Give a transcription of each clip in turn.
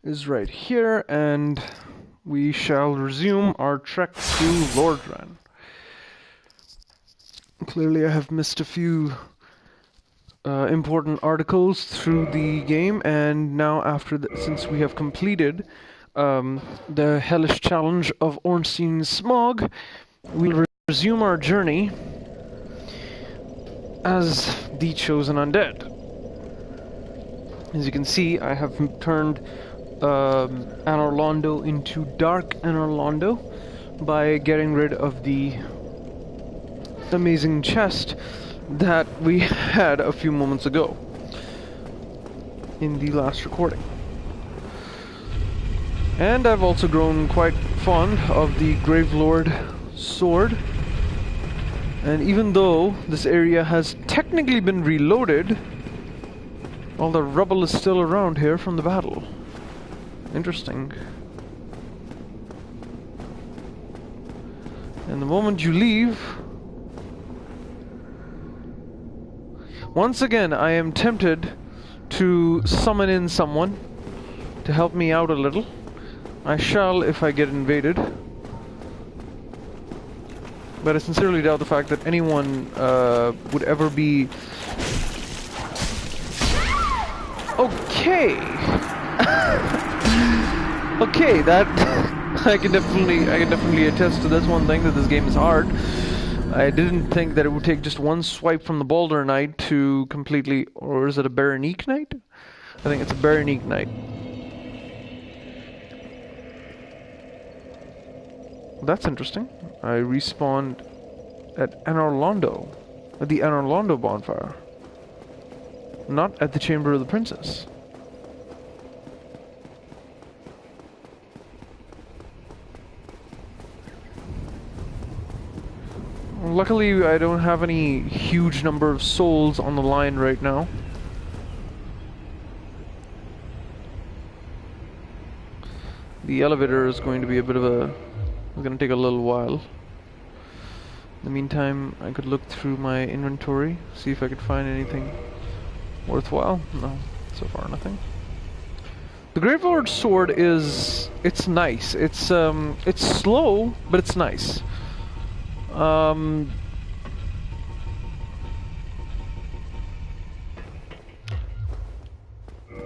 is right here, and we shall resume our trek through Lordran. Clearly I have missed a few important articles through the game, and now since we have completed the hellish challenge of Ornstein's Smog, we'll resume our journey as the Chosen Undead. As you can see, I have turned Anor Londo into Dark Anor Londo by getting rid of the amazing chest that we had a few moments ago in the last recording. And I've also grown quite fond of the Gravelord sword. And even though this area has technically been reloaded, all the rubble is still around here from the battle. Interesting. And the moment you leave, once again I am tempted to summon in someone to help me out a little. I shall if I get invaded. But I sincerely doubt the fact that anyone would ever be... Okay! Okay, that... I can definitely attest to this one thing, that this game is hard. I didn't think that it would take just one swipe from the Boulder Knight to completely... Or is it a Baronique Knight? I think it's a Baronique Knight. That's interesting. I respawned at Anor Londo, at the Anor Londo bonfire. Not at the Chamber of the Princess. Luckily, I don't have any huge number of souls on the line right now. The elevator is going to be a bit of a... It's going to take a little while. In the meantime, I could look through my inventory, see if I could find anything worthwhile. No, so far nothing. The Gravelord sword is... It's nice. It's slow, but it's nice.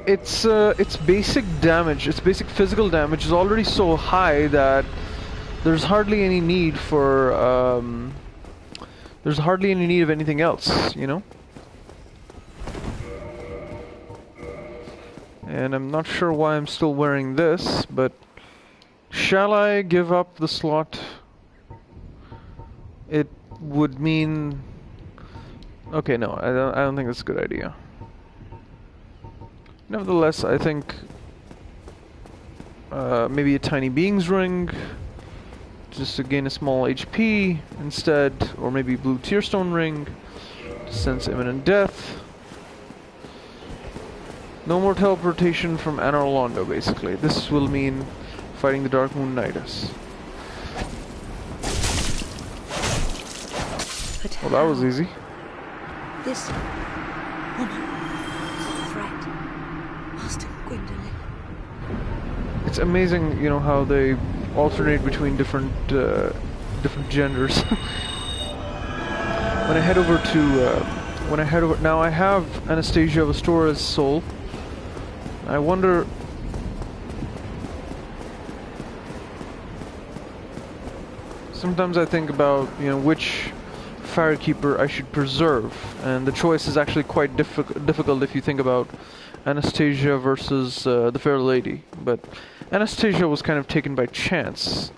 Its basic damage, its basic physical damage is already so high that there's hardly any need for, there's hardly any need of anything else, you know? And I'm not sure why I'm still wearing this, but shall I give up the slot? It would mean... Okay, no, I don't think that's a good idea. Nevertheless, I think maybe a tiny being's ring, just to gain a small HP instead, or maybe blue tearstone ring to sense imminent death. No more teleportation from Anor Londo, basically. This will mean fighting the Dark Moon Nidus. Well, that was easy. This woman is a threat, Master Gwendolyn. It's amazing, you know, how they alternate between different genders. When I head over to, now I have Anastasia of Astora's soul. I wonder. Sometimes I think about, you know, which Firekeeper I should preserve, and the choice is actually quite difficult if you think about Anastasia versus the Fair Lady. But Anastasia was kind of taken by chance.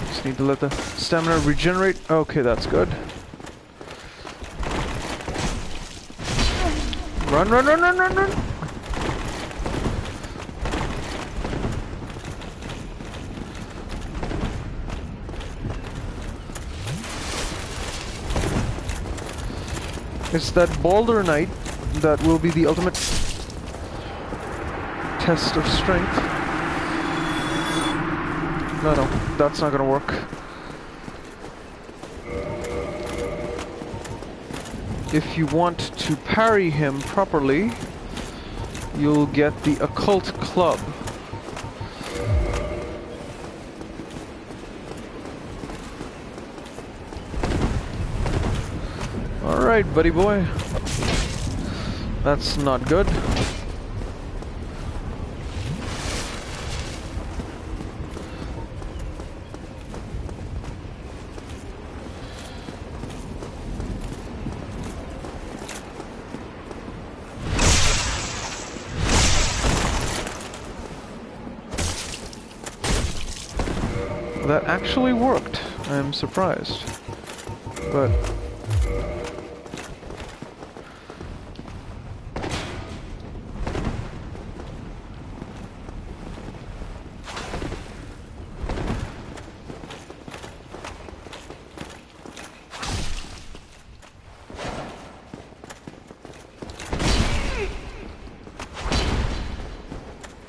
Just need to let the stamina regenerate. Okay, that's good. Run, run, run, run, run, run! It's that Boulder Knight that will be the ultimate test of strength. No, no, that's not gonna work. If you want to parry him properly, you'll get the occult club. Alright, buddy boy. That's not good. That actually worked. I'm surprised. But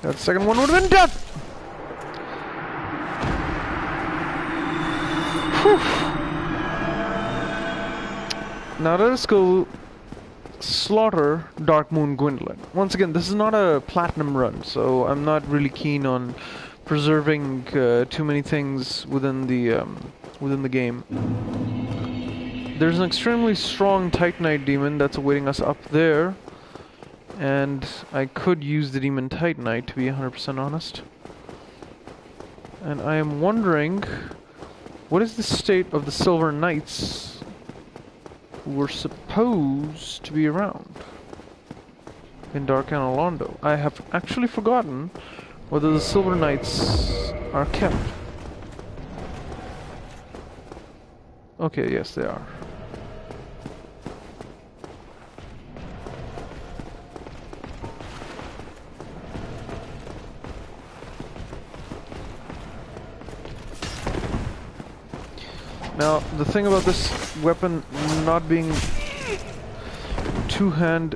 that second one would have been death! Whew. Now let us go slaughter Dark Moon Gwendolyn. Once again, this is not a platinum run, so I'm not really keen on preserving too many things within the game. There's an extremely strong Titanite demon that's awaiting us up there, and I could use the demon Titanite to be 100% honest. And I am wondering, what is the state of the Silver Knights who were supposed to be around in Dark Analondo? I have actually forgotten whether the Silver Knights are kept. Okay, yes they are. Now, the thing about this weapon not being two-hand...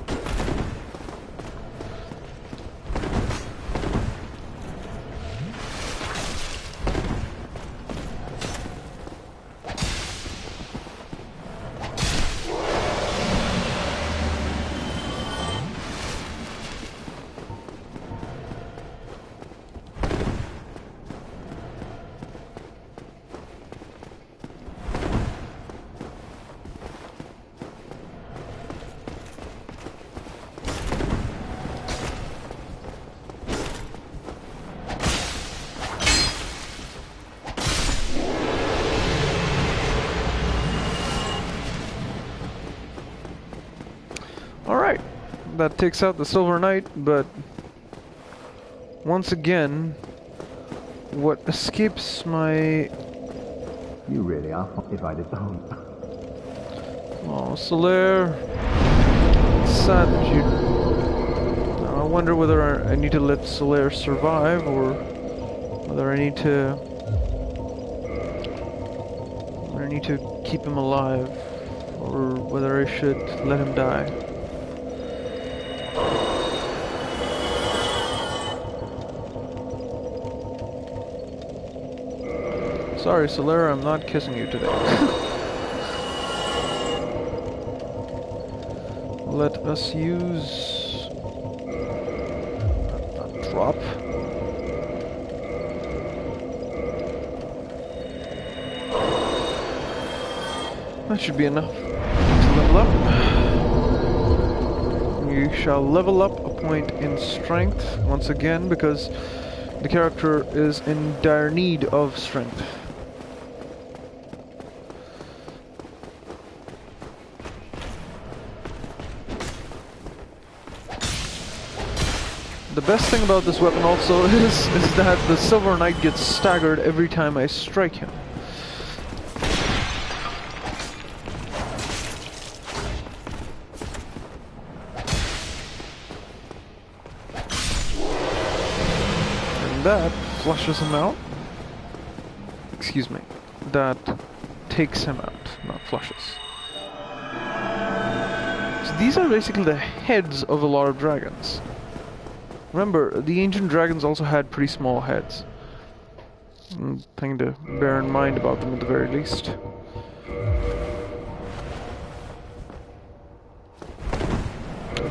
Alright, that takes out the Silver Knight, but once again, what escapes my... You really are if I don't. Oh, Solaire, it's sad that you... I wonder whether I need to let Solaire survive, or whether I need to... keep him alive, or whether I should let him die. Sorry, Solaire, I'm not kissing you today. Let us use a drop. That should be enough to level up. You shall level up a point in strength once again because the character is in dire need of strength. The best thing about this weapon also is that the Silver Knight gets staggered every time I strike him. And that flushes him out. Excuse me. That takes him out, not flushes. So these are basically the heads of a lot of dragons. Remember, the ancient dragons also had pretty small heads. Thing to bear in mind about them at the very least.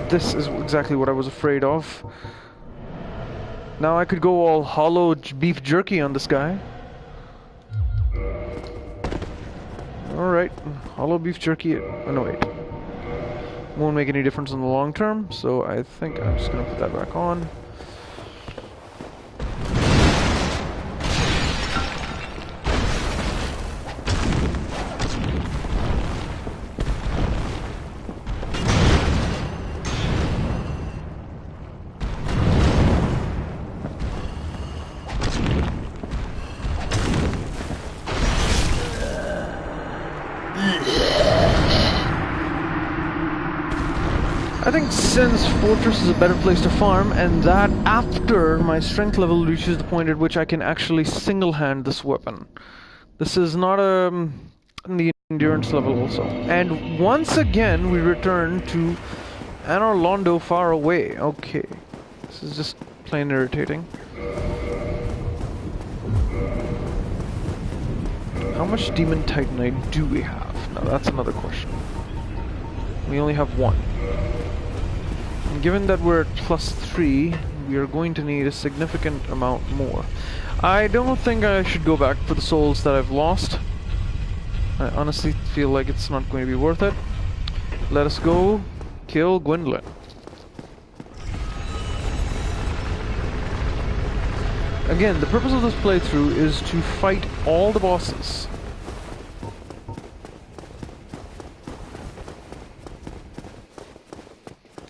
This is exactly what I was afraid of. Now I could go all hollow beef jerky on this guy. Alright, hollow beef jerky. Oh no, wait. Won't make any difference in the long term, so I think I'm just gonna put that back on. I think Sin's Fortress is a better place to farm, and that after my strength level reaches the point at which I can actually single-hand this weapon. This is not the endurance level also. And once again, we return to Anor Londo far away. Okay. This is just plain irritating. How much Demon Titanite do we have? Now that's another question. We only have one. And given that we're at +3, we are going to need a significant amount more. I don't think I should go back for the souls that I've lost. I honestly feel like it's not going to be worth it. Let us go kill Gwendolyn. Again, the purpose of this playthrough is to fight all the bosses.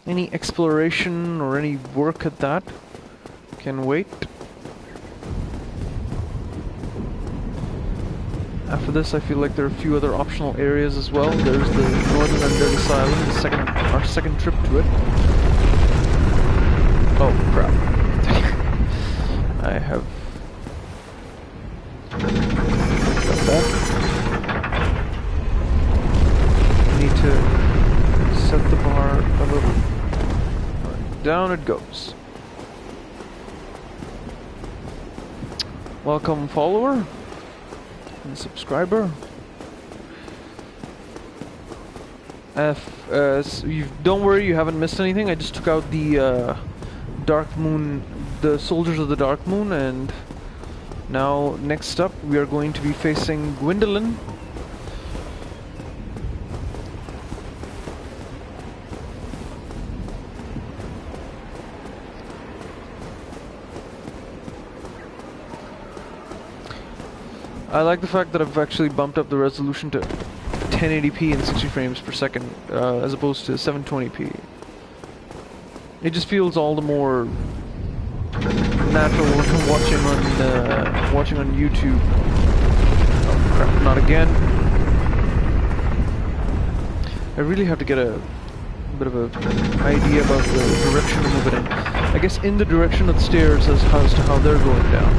Any exploration or any work at that can wait. After this, I feel like there are a few other optional areas as well. There's the Northern Undead Asylum, our second trip to it. Oh crap. I have got that. Need to set the bar a little. Down it goes. Welcome, follower and subscriber. Don't worry, you haven't missed anything. I just took out the Dark Moon, the Soldiers of the Dark Moon, and now next up we are going to be facing Gwendolyn. I like the fact that I've actually bumped up the resolution to 1080p and 60 frames per second, as opposed to 720p. It just feels all the more natural watching on YouTube. Oh crap! Not again. I really have to get a bit of an idea about the direction to move it in. I guess in the direction of the stairs as to how they're going down.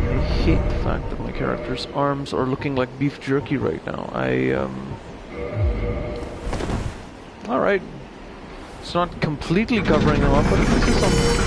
I hate the fact that my character's arms are looking like beef jerky right now. Alright. It's not completely covering them up, but at least it's something.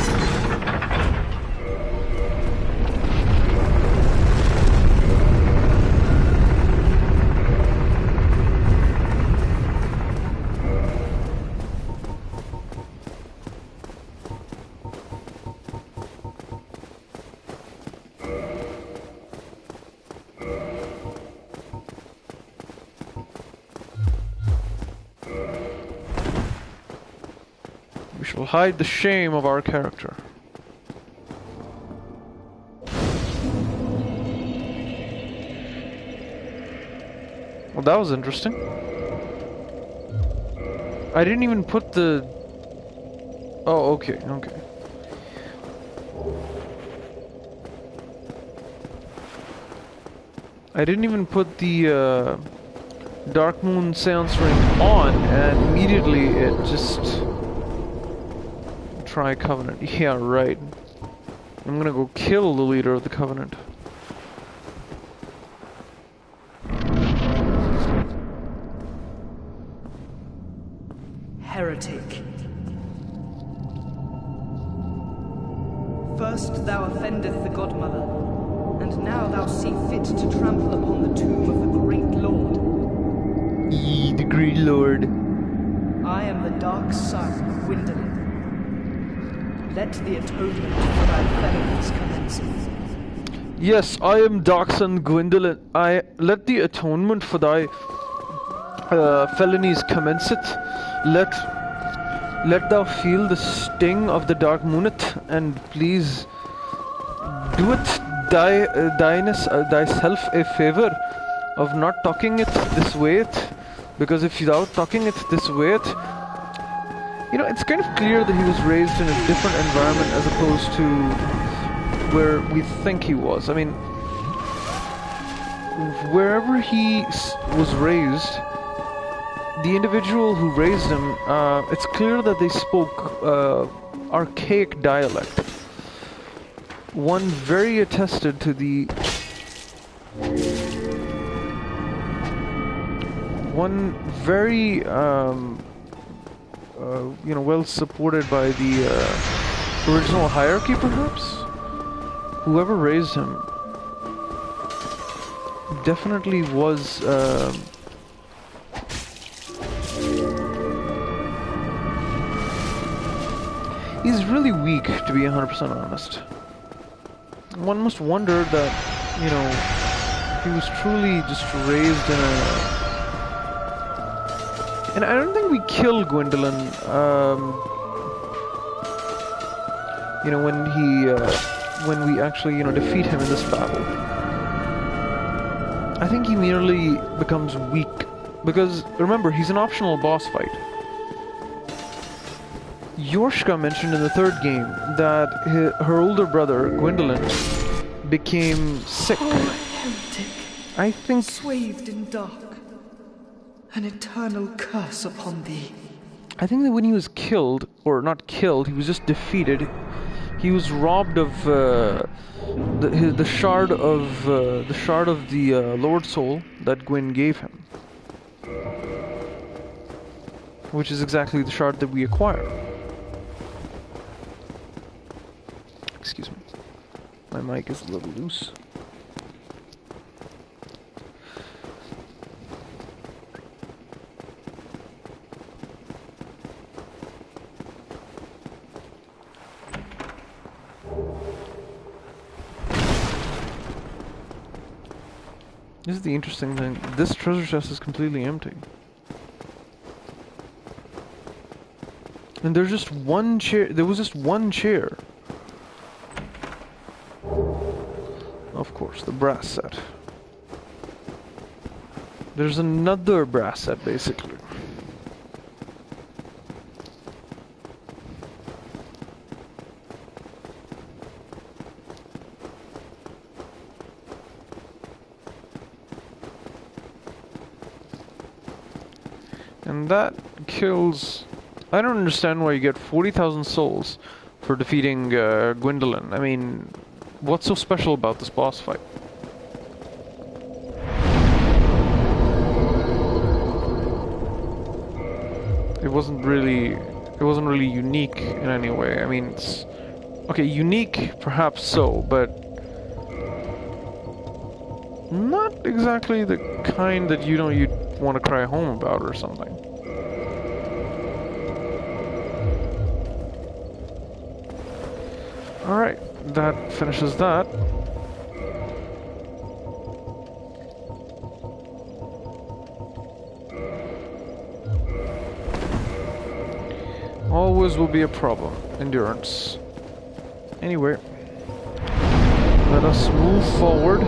We shall hide the shame of our character. Well, that was interesting. I didn't even put the... Oh, okay, okay. I didn't even put the Dark Moon Seance Ring on, and immediately it just... Try Covenant. Yeah, right. I'm gonna go kill the leader of the Covenant. Heretic. First thou offendeth the Godmother, and now thou see fit to trample upon the tomb of the great Lord. The great Lord. I am the dark son of Gwyndolin. Let the atonement for thy felonies commence. Yes, I am dark son Gwyndolin. I let the atonement for thy felonies commence it. Let thou feel the sting of the dark moonet, and please do it thyself a favor of not talking it this way because if thou talking it this way you know, it's kind of clear that he was raised in a different environment as opposed to where we think he was. I mean, wherever he was raised, the individual who raised him, it's clear that they spoke archaic dialect. One very attested to the... One very, you know, well supported by the original hierarchy, perhaps? Whoever raised him definitely was... he's really weak, to be 100% honest. One must wonder that, you know, he was truly just raised in a... And I don't think we kill Gwyndolin, you know, when we actually, you know, defeat him in this battle. I think he merely becomes weak, because, remember, he's an optional boss fight. Yorshka mentioned in the third game that her older brother, Gwyndolin, became sick. Oh, heretic, I think... swathed in dark. An eternal curse upon thee. I think that when he was killed, or not killed, he was just defeated. He was robbed of the shard of the Lord Soul that Gwyn gave him, which is exactly the shard that we acquire. Excuse me, my mic is a little loose. This is the interesting thing. This treasure chest is completely empty. And there's just one chair. There was just one chair. Of course, the brass set. There's another brass set, basically. And that kills... I don't understand why you get 40,000 souls for defeating Gwyndolin. I mean, what's so special about this boss fight? It wasn't really unique in any way. I mean, it's... Okay, unique, perhaps so, but... not exactly the kind that, you know, you'd want to cry home about or something. Alright, that finishes that. Always will be a problem. Endurance. Anyway, let us move forward.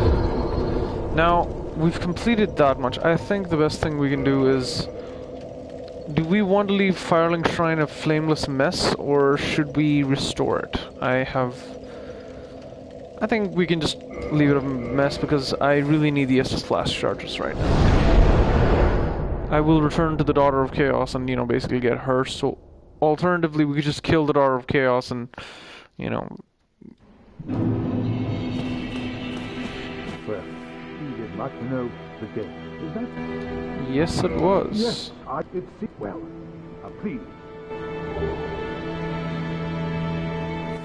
Now, we've completed that much. I think the best thing we can do is... do we want to leave Firelink Shrine a flameless mess, or should we restore it? I think we can just leave it a mess, because I really need the Estus Flash charges right now. I will return to the Daughter of Chaos and, you know, basically get her, so... alternatively, we could just kill the Daughter of Chaos and, you know... Well, you did not know the day. Is that... Yes, it was. Yes, I did see. Well, please.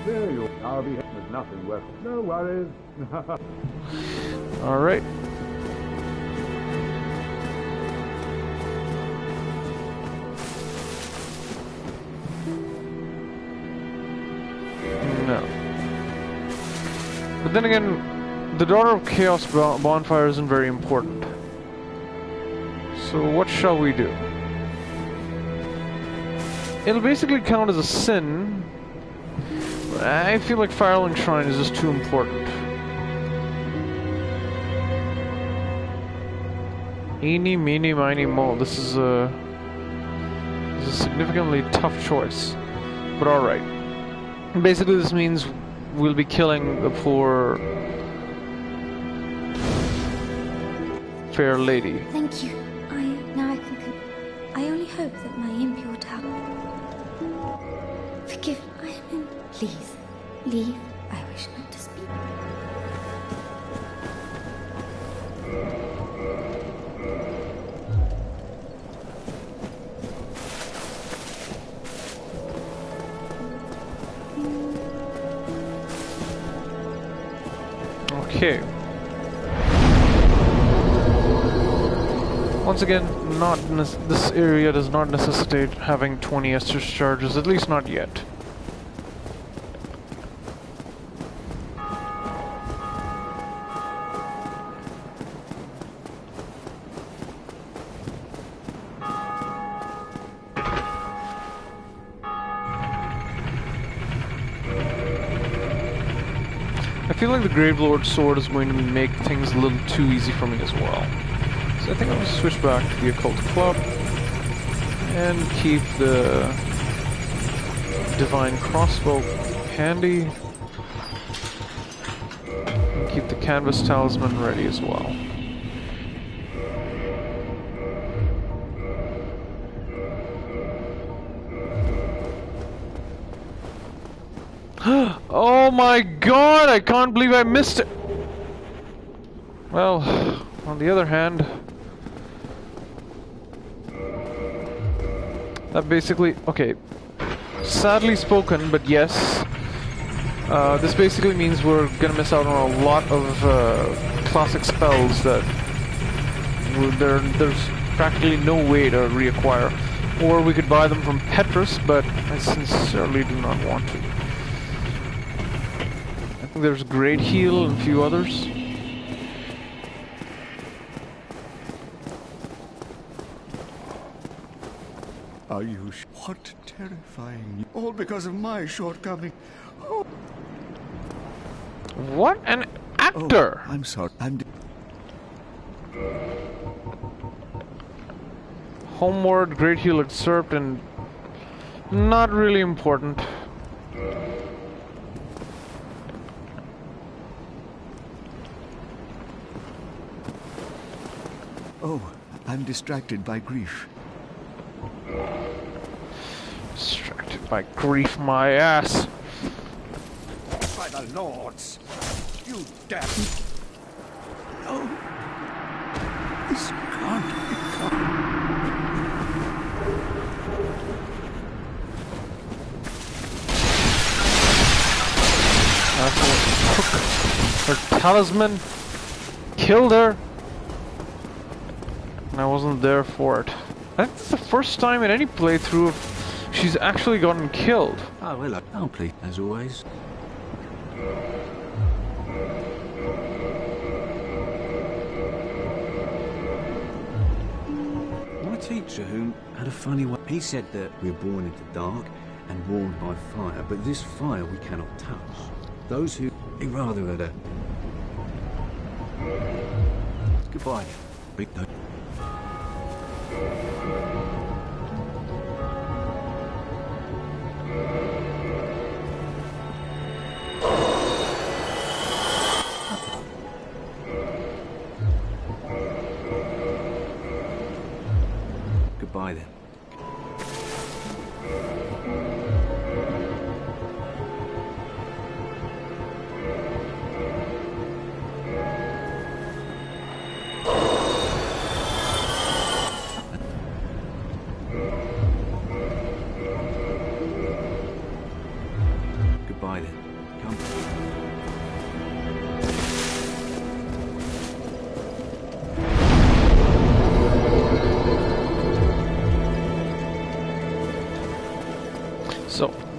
There you are. I'll be nothing worth. No worries. Alright. No. But then again, the Daughter of Chaos bonfire isn't very important. So what shall we do? It'll basically count as a sin. I feel like Firelink Shrine is just too important. Eeny, meeny, miny, mo. This is a significantly tough choice. But alright. Basically this means we'll be killing the poor fair lady. Thank you. Now I can. I only hope that my impure tongue. Forgive. I am in. Please, leave. I wish not to speak. Okay. Once again, this area does not necessitate having 20 Estus charges, at least not yet. I feel like the Gravelord's sword is going to make things a little too easy for me as well. So I think I'm going to switch back to the Occult Club and keep the Divine Crossbow handy. And keep the Canvas Talisman ready as well. Oh my god, I can't believe I missed it! Well, on the other hand, that basically, okay, sadly spoken, but yes, this basically means we're gonna miss out on a lot of classic spells that there's practically no way to reacquire. Or we could buy them from Petrus, but I sincerely do not want to. I think there's Great Heal and a few others. Are you what terrifying? All because of my shortcoming. Oh. What an actor! Oh, I'm sorry. Homeward, Great Heal excerpt, and not really important. Oh, I'm distracted by grief. Distracted by grief, my ass. By the lords! You damn... No! This can't be... Took her talisman, killed her, and I wasn't there for it. I think this is the first time in any playthrough she's actually gotten killed. Oh, hello. Oh, please, as always. My teacher, who had a funny way, he said that we're born into dark and warmed by fire, but this fire we cannot touch. Those who rather had a... Goodbye. Big no. Goodbye then. Goodbye then. Come.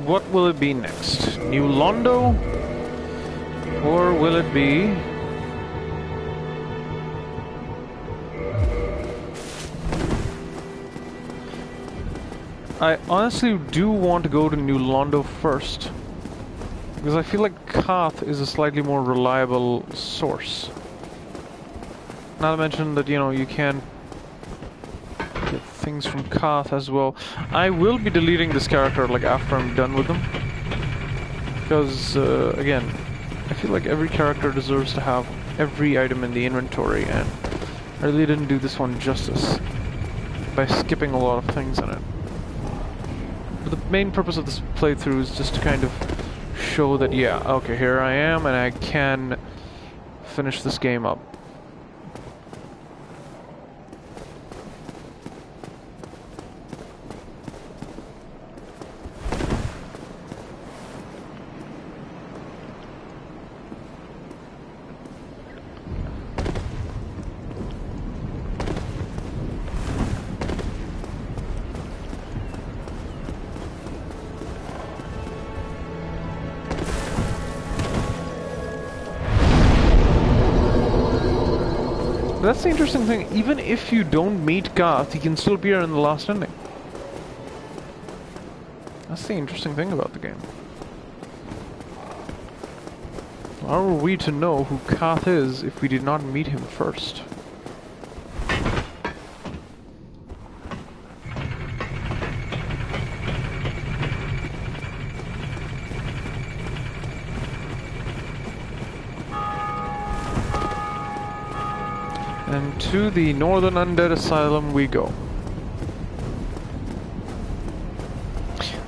what will it be next? New Londo? Or will it be... I honestly do want to go to New Londo first. Because I feel like Koth is a slightly more reliable source. Not to mention that, you know, you can get things from Koth as well. I will be deleting this character, like, after I'm done with them. Because, again, I feel like every character deserves to have every item in the inventory, and I really didn't do this one justice by skipping a lot of things in it. But the main purpose of this playthrough is just to kind of show that, yeah, okay, here I am, and I can finish this game up. That's the interesting thing, even if you don't meet Koth, he can still appear in the last ending. That's the interesting thing about the game. How are we to know who Koth is if we did not meet him first? And to the Northern Undead Asylum we go.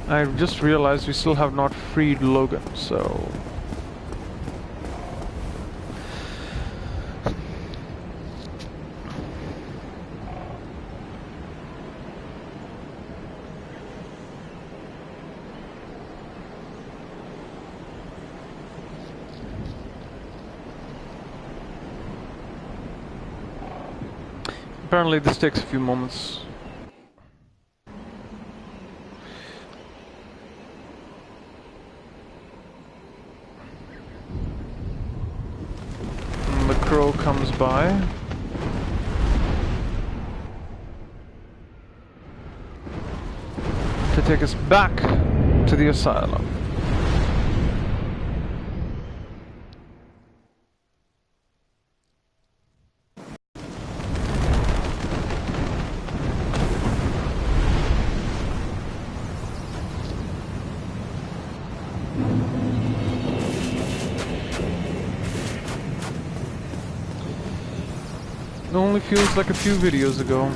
I just realized we still have not freed Logan, so... Apparently this takes a few moments. And the crow comes by. To take us back to the asylum. It only feels like a few videos ago.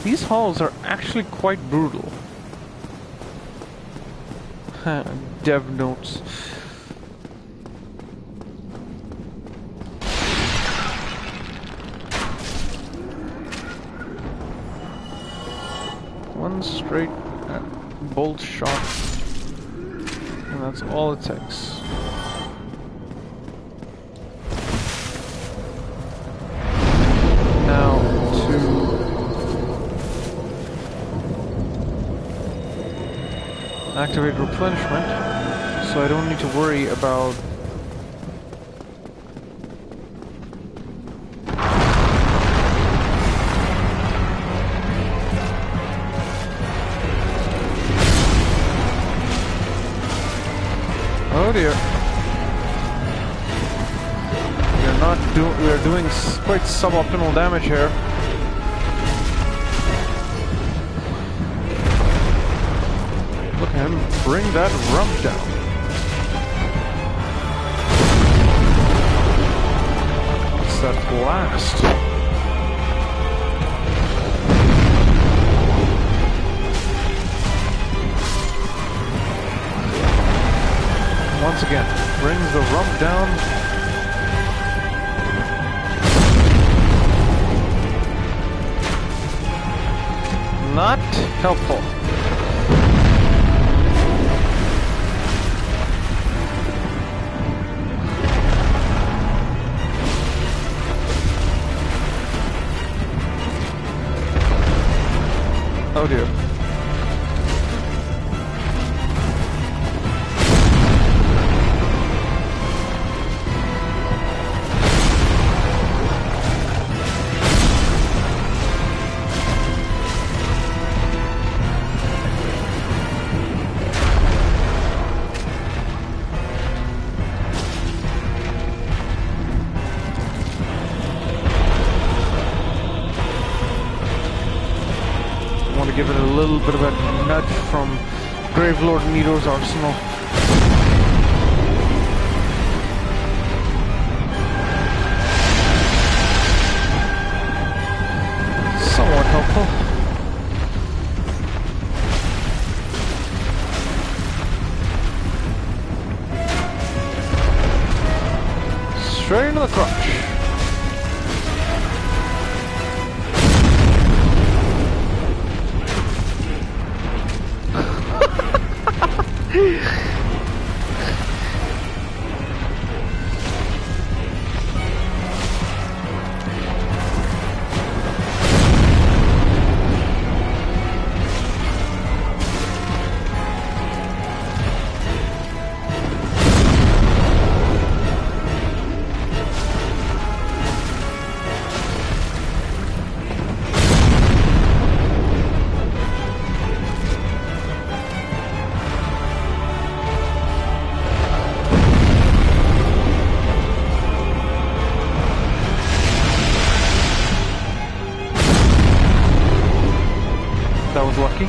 These halls are actually quite brutal. Dev notes. One straight bolt shot, and that's all it takes. Now to activate replenishment, so I don't need to worry about oh dear. We are doing quite suboptimal damage here. Look at him bring that rump down. What's that blast? Once again, brings the rump down. Not helpful. to give it a little bit of a nudge from Gravelord Nero's arsenal. Somewhat helpful. Straight into the crotch. That was lucky.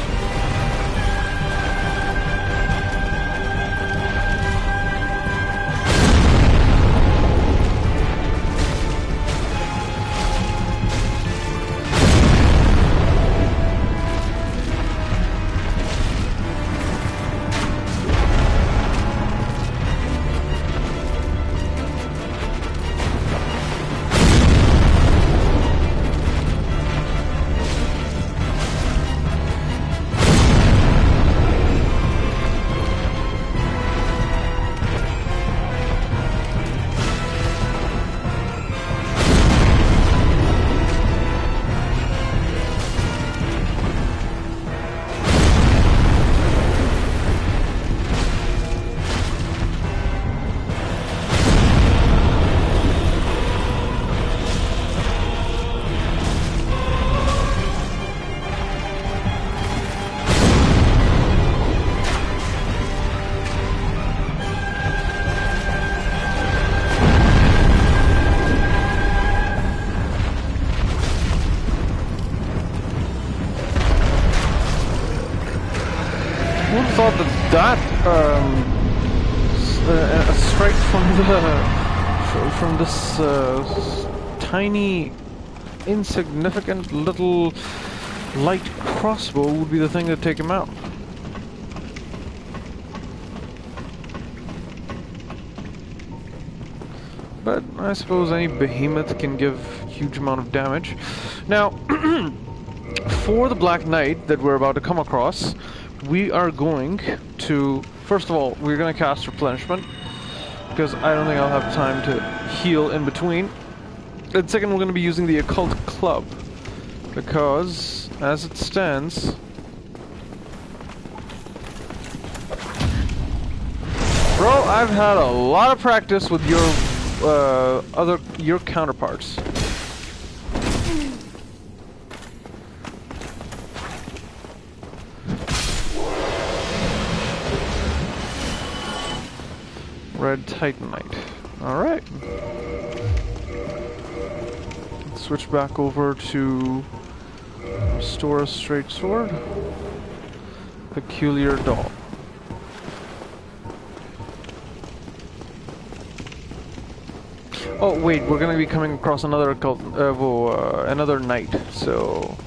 Who thought that a strike from this tiny, insignificant little light crossbow would be the thing to take him out? But I suppose any behemoth can give a huge amount of damage. Now, for the Black Knight that we're about to come across, we are going to, first of all, we're going to cast Replenishment, because I don't think I'll have time to heal in between. And second, we're going to be using the Occult Club, because, as it stands, bro, I've had a lot of practice with your counterparts. Red Titanite. Alright. Let's switch back over to Restore a Straight Sword. Peculiar Doll. Oh wait, we're gonna be coming across another occult, another knight, so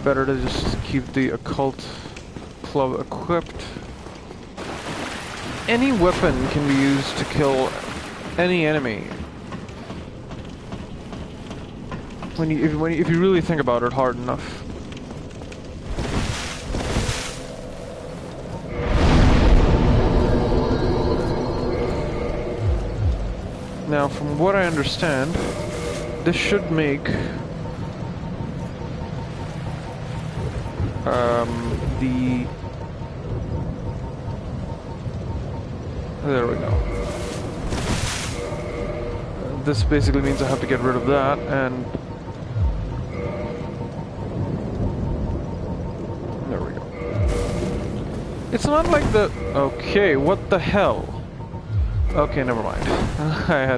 better to just keep the Occult Club equipped. Any weapon can be used to kill any enemy. If you really think about it hard enough. Now, from what I understand, this should make the... There we go. This basically means I have to get rid of that, and... There we go. It's not like the... Okay, what the hell? Okay, never mind. I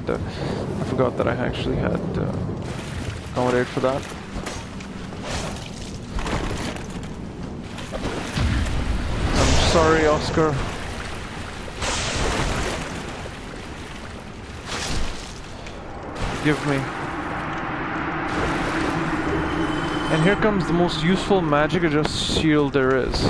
forgot that I actually had accommodate for that. sorry, Oscar. Forgive me. And here comes the most useful magic adjust shield there is.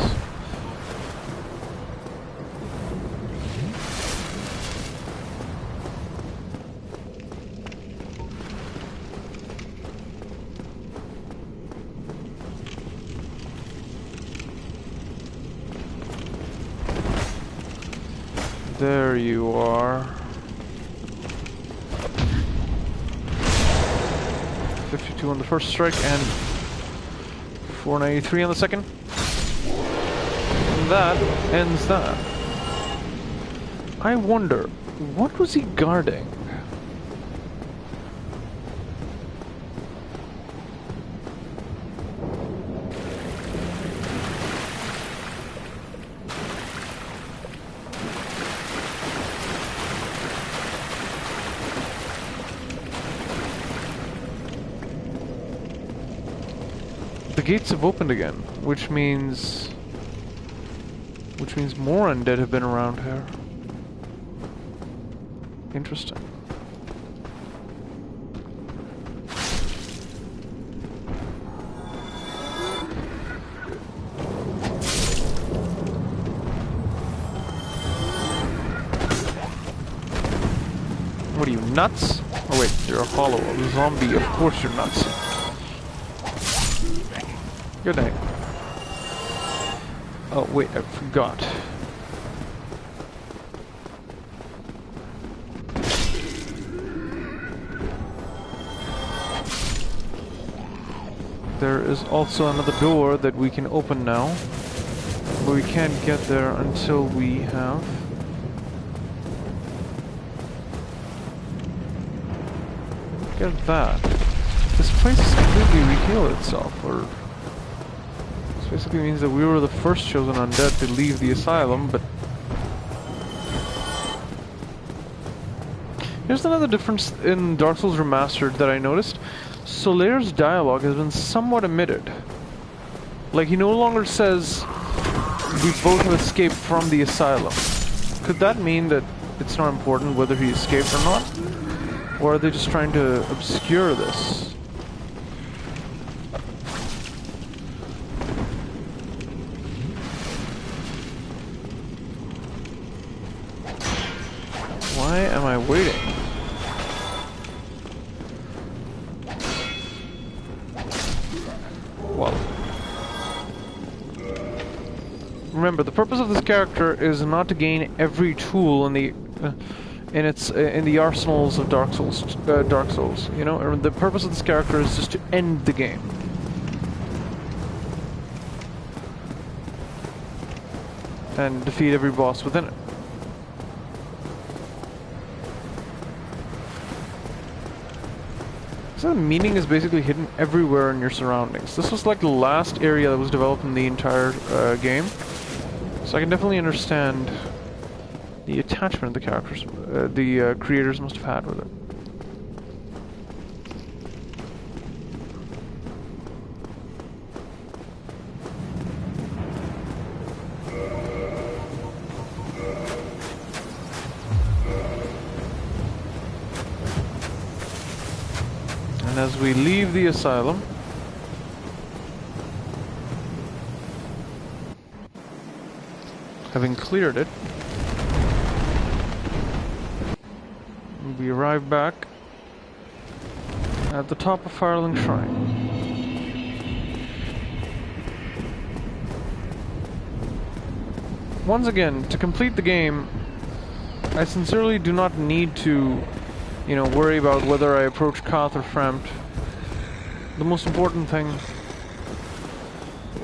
There you are. 52 on the first strike and 493 on the second. And that ends that. I wonder, what was he guarding? The gates have opened again, which means more undead have been around here. Interesting. What are you, nuts? Oh wait, you're a hollow, a zombie, of course you're nuts. Good night. Oh wait, I forgot. There is also another door that we can open now, but we can't get there until we have... Look at that. This place has completely rehealed itself, or... This basically means that we were the first chosen undead to leave the asylum, but... Here's another difference in Dark Souls Remastered that I noticed. Solaire's dialogue has been somewhat omitted. Like, he no longer says, we both have escaped from the asylum. Could that mean that it's not important whether he escaped or not? Or are they just trying to obscure this? Why am I waiting? Well, remember, the purpose of this character is not to gain every tool in the arsenals of Dark Souls. You know, the purpose of this character is just to end the game. And defeat every boss within it. So the meaning is basically hidden everywhere in your surroundings. This was like the last area that was developed in the entire game. So I can definitely understand the attachment the characters, the creators must have had with it. And as we leave the asylum, having cleared it, we arrive back at the top of Firelink Shrine. Once again, to complete the game, I sincerely do not need to, you know, worry about whether I approach Kath or Frempt. The most important thing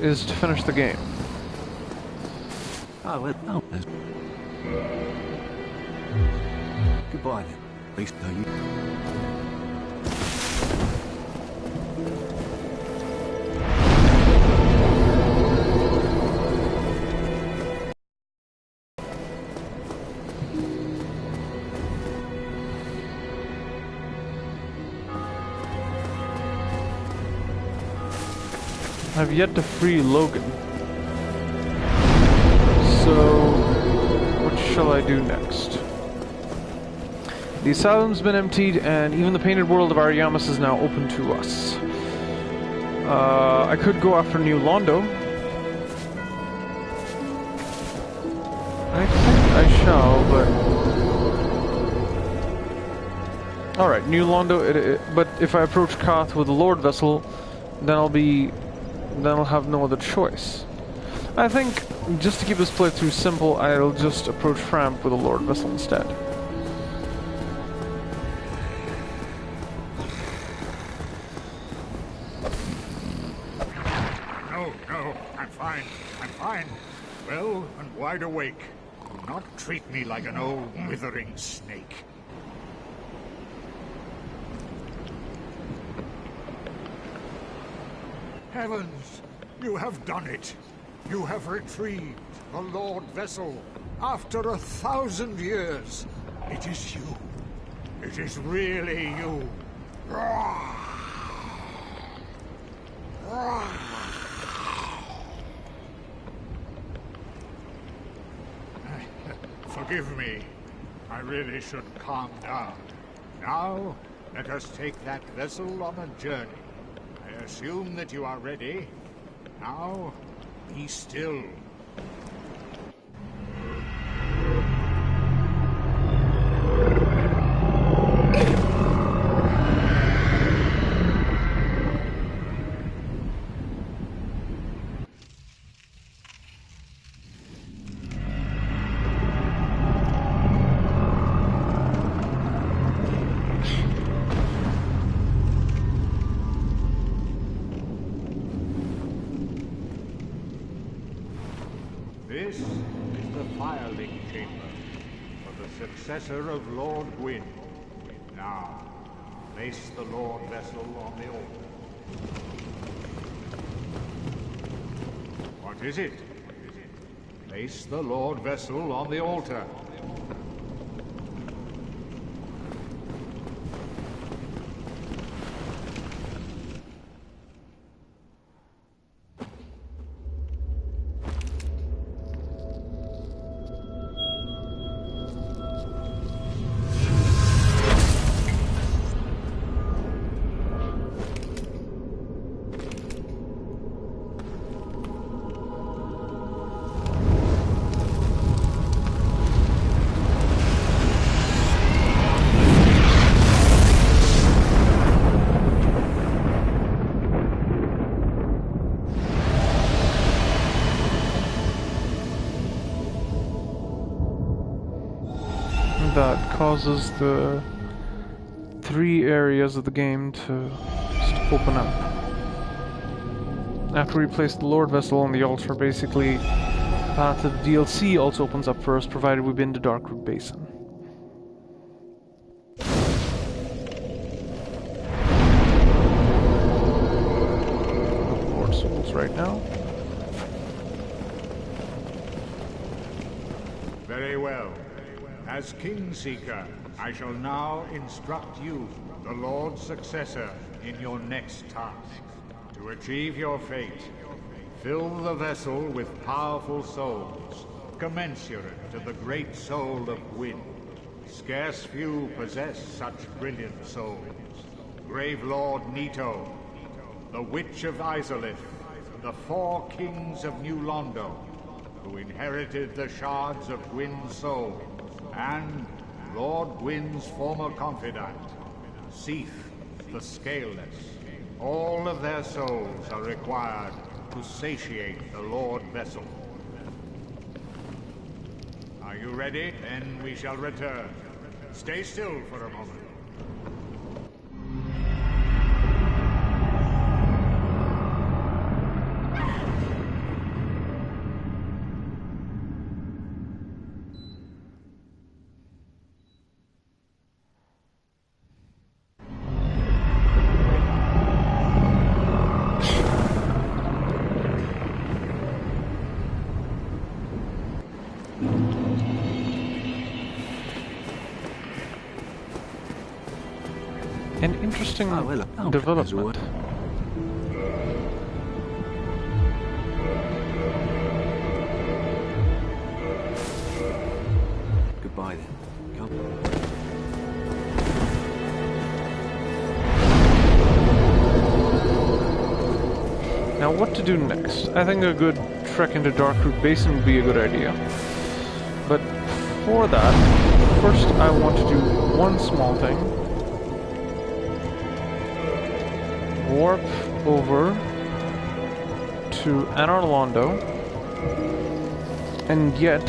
is to finish the game. Oh, well, no. Goodbye then. At least though you... I've yet to free Logan. So shall I do next? The asylum's been emptied, and even the painted world of Ariamis is now open to us. I could go after New Londo. I think I shall, but... Alright, New Londo, but if I approach Koth with a Lord Vessel, then I'll have no other choice. I think, just to keep this playthrough simple, I'll just approach Framp with a Lord Vessel instead. No, I'm fine. Well and wide awake. Do not treat me like an old withering snake. Heavens, you have done it. You have retrieved the Lord Vessel after 1,000 years. It is you. It is really you. Forgive me. I really should calm down. Now, let us take that vessel on a journey. I assume that you are ready. Now, be still. This is the Firelink Chamber for the successor of Lord Gwyn. Now, place the Lord Vessel on the altar. What is it? Place the Lord Vessel on the altar. That causes the 3 areas of the game to just open up. After we place the Lord Vessel on the altar, basically, the path of DLC also opens up for us, provided we've been to Darkroot Basin. No Lord Souls right now. Very well. As Kingseeker, I shall now instruct you, the Lord's successor, in your next task. To achieve your fate, fill the vessel with powerful souls, commensurate to the great soul of Gwyn. Scarce few possess such brilliant souls. Grave Lord Nito, the Witch of Izalith, the 4 kings of New Londo, who inherited the shards of Gwyn's soul, and Lord Gwyn's former confidant, Seath the Scaleless. All of their souls are required to satiate the Lord Vessel. Are you ready? Then we shall return. Stay still for a moment. An interesting development. by then. Come. Now what to do next? I think a good trek into Darkroot Basin would be a good idea. But for that, first I want to do one small thing. Warp over to Anor Londo and get...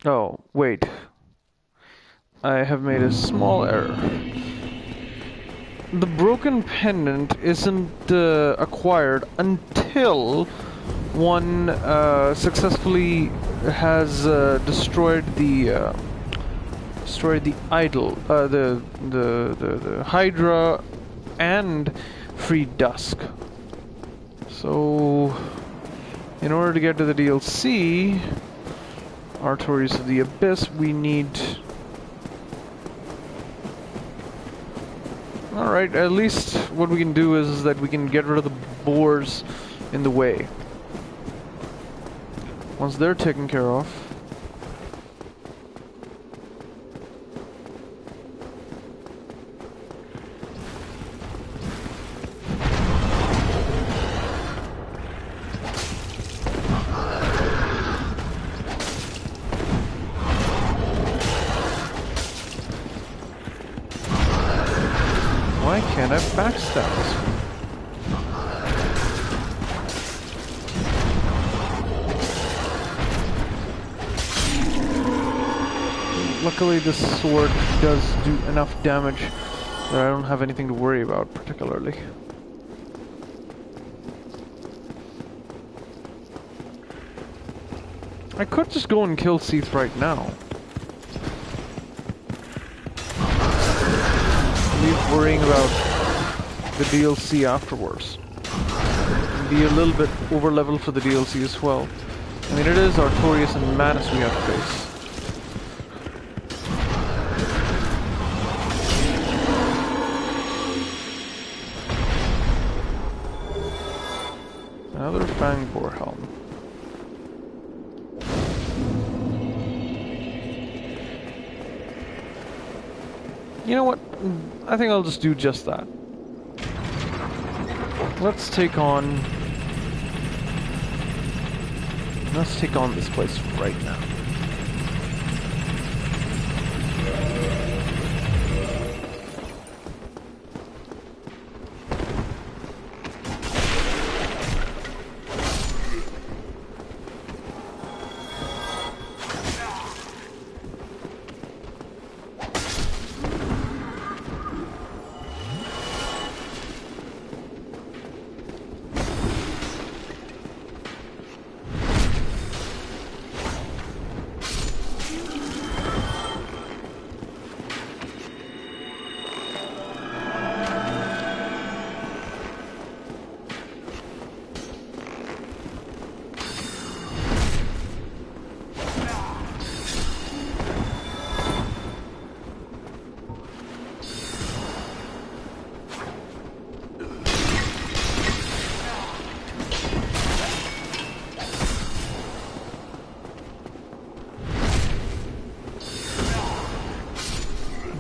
Oh, wait. I have made a small error. The broken pendant isn't acquired until one successfully has destroyed the idol, the Hydra, and freed Dusk. So, in order to get to the DLC, Artorias of the Abyss, we need... Alright, at least what we can do is that we can get rid of the boars in the way. Once they're taken care of... Why can't I backstab this one? Luckily this sword does do enough damage that I don't have anything to worry about particularly. I could just go and kill Seath right now. Leave worrying about the DLC afterwards. And be a little bit over level for the DLC as well. I mean, it is Artorias and Manus we have to face. Another Fangboar helm. You know what? I think I'll just do just that. Let's take on this place right now.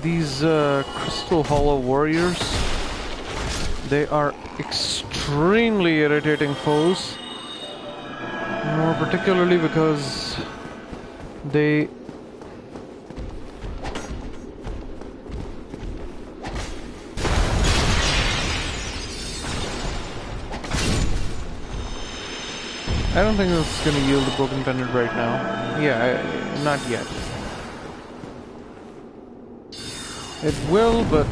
These Crystal Hollow warriors, they are extremely irritating foes, more particularly because they I don't think it's going to yield the broken pendant right now. Yeah, not yet. It will, but...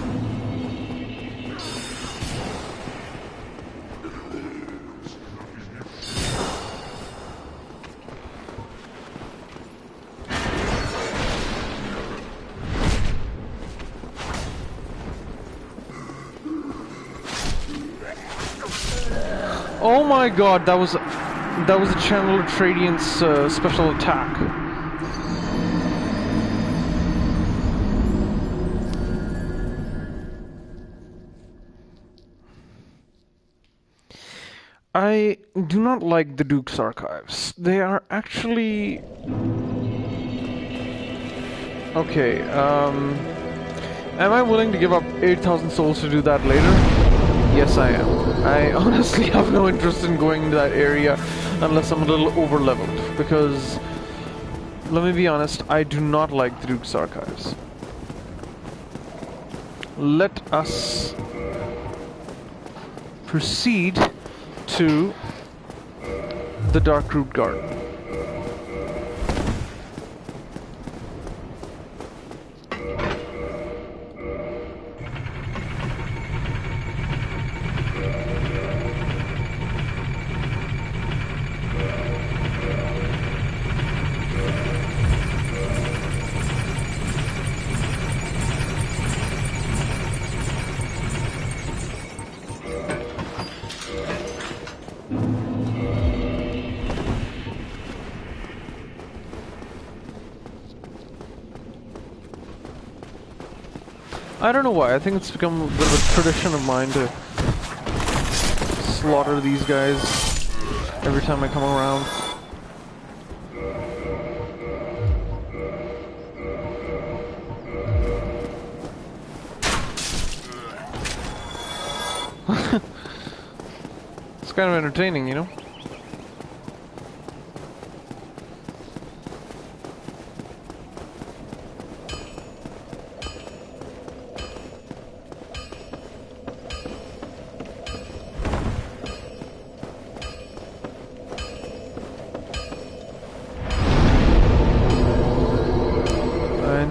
Oh my god, that was a Channeler Tradiant's special attack. I do not like the Duke's archives. They are actually... Okay, am I willing to give up 8,000 souls to do that later? Yes, I am. I honestly have no interest in going into that area unless I'm a little over-leveled, because, let me be honest, I do not like the Duke's archives. Let us proceed to the Dark Root Garden. I don't know why, I think it's become a bit of a tradition of mine to slaughter these guys every time I come around. It's kind of entertaining, you know?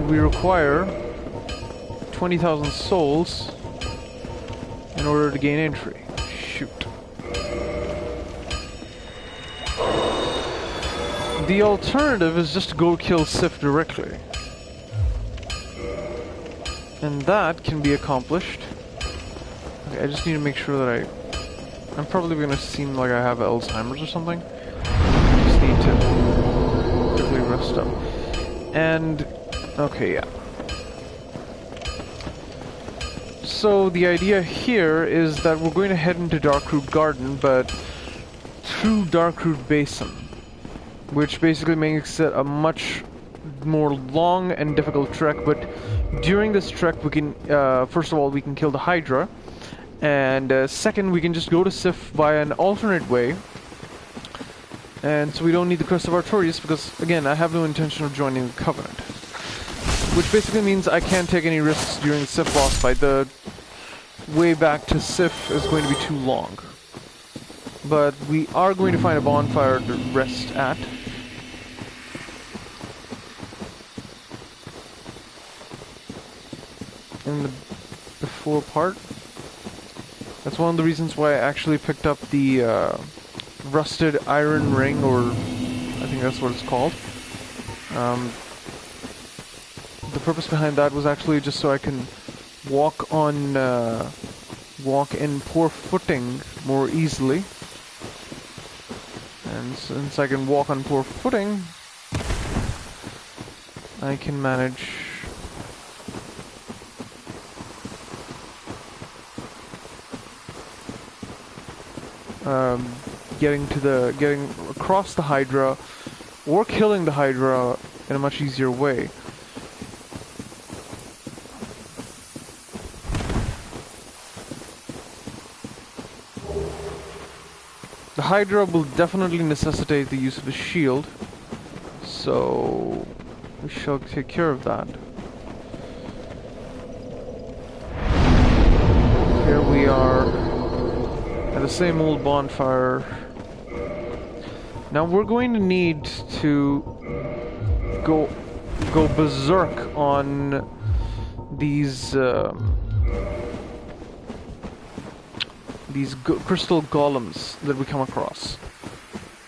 We require 20,000 souls in order to gain entry. Shoot. The alternative is just to go kill Sif directly. And that can be accomplished. Okay, I just need to make sure that I'm probably gonna seem like I have Alzheimer's or something. I just need to quickly rest up. And okay, yeah. So the idea here is that we're going to head into Darkroot Garden, but through Darkroot Basin, which basically makes it a much more long and difficult trek. But during this trek, we can, first of all, we can kill the Hydra, and second, we can just go to Sif via an alternate way. And so we don't need the Crest of Artorias because, again, I have no intention of joining the Covenant. Which basically means I can't take any risks during the Sif boss fight. The way back to Sif is going to be too long. But we are going to find a bonfire to rest at. In the before part. That's one of the reasons why I actually picked up the rusted iron ring, or I think that's what it's called. The purpose behind that was actually just so I can walk in poor footing more easily. And since I can walk on poor footing, I can manage getting across the Hydra or killing the Hydra in a much easier way. The Hydra will definitely necessitate the use of a shield, so we shall take care of that. Here we are at the same old bonfire. Now we're going to need to go berserk on these crystal golems that we come across.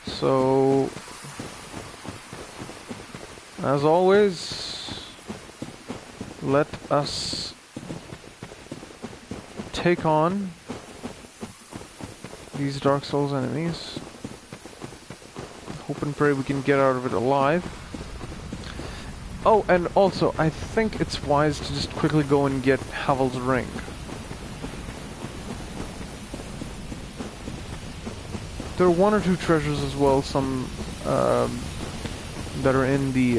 So, as always, let us take on these Dark Souls enemies. Hope and pray we can get out of it alive. Oh, and also, I think it's wise to just quickly go and get Havel's ring. there are one or two treasures as well, some that are in the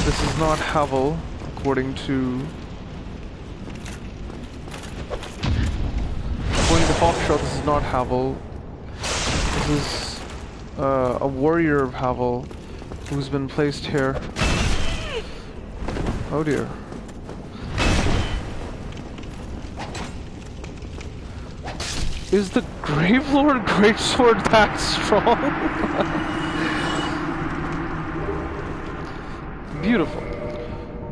this is not Havel, according to Hawkshaw. This is not Havel. This is a warrior of Havel who's been placed here. Oh dear. Is the Gravelord Greatsword that strong? Beautiful.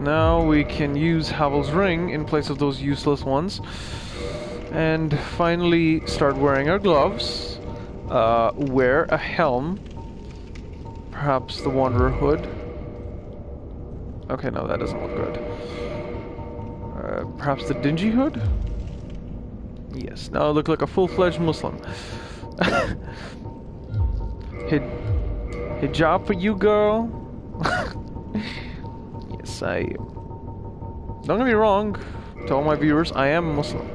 Now we can use Havel's ring in place of those useless ones. And finally start wearing our gloves. Wear a helm. Perhaps the Wanderer hood. Okay, no, that doesn't look good. Perhaps the dingy hood? Yes, now I look like a full-fledged Muslim. Hijab for you, girl. Yes, don't get me wrong. To all my viewers, I am Muslim.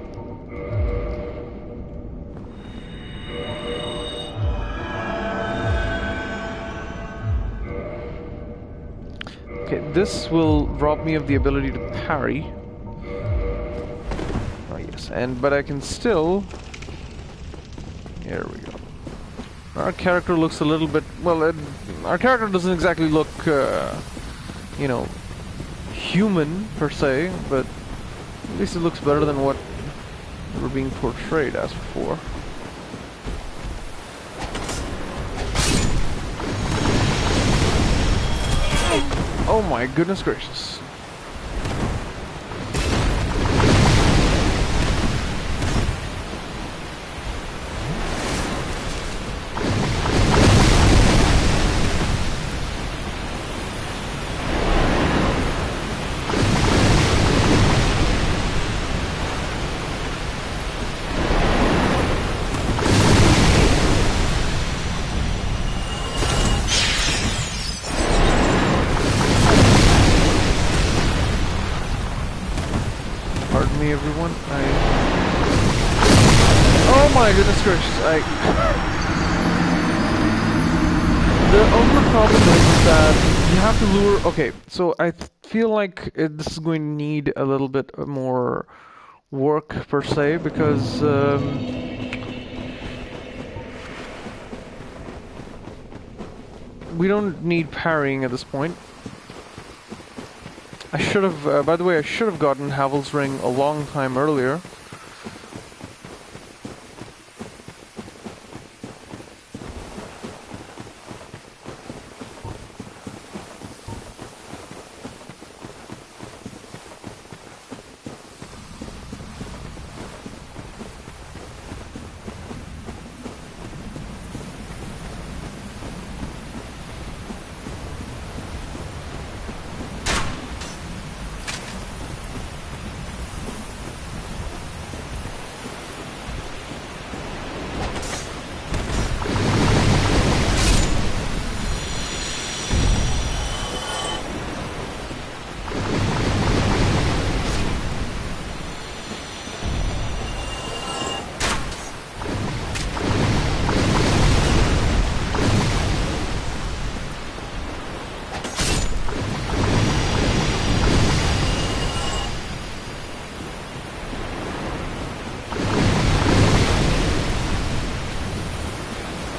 Okay, this will rob me of the ability to parry. Oh yes, but I can still... Here we go. Our character looks a little bit... Well, our character doesn't exactly look, you know, human per se, but at least it looks better than what we're being portrayed as before. Oh my goodness gracious. Pardon me, everyone. Oh my goodness gracious! The ultimate problem is that you have to lure. Okay, so I feel like this is going to need a little bit more work per se, because we don't need parrying at this point. I should have, by the way, I should have gotten Havel's ring a long time earlier.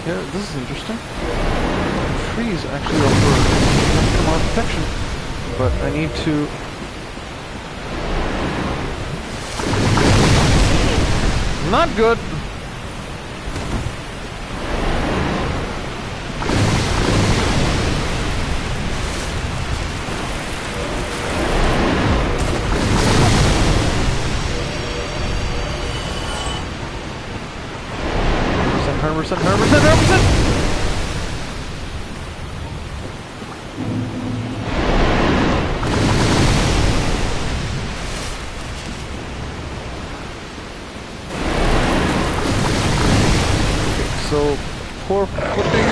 Yeah, this is interesting. Trees actually offer more protection, but I need to... Not good! Hermerson! 4-footing.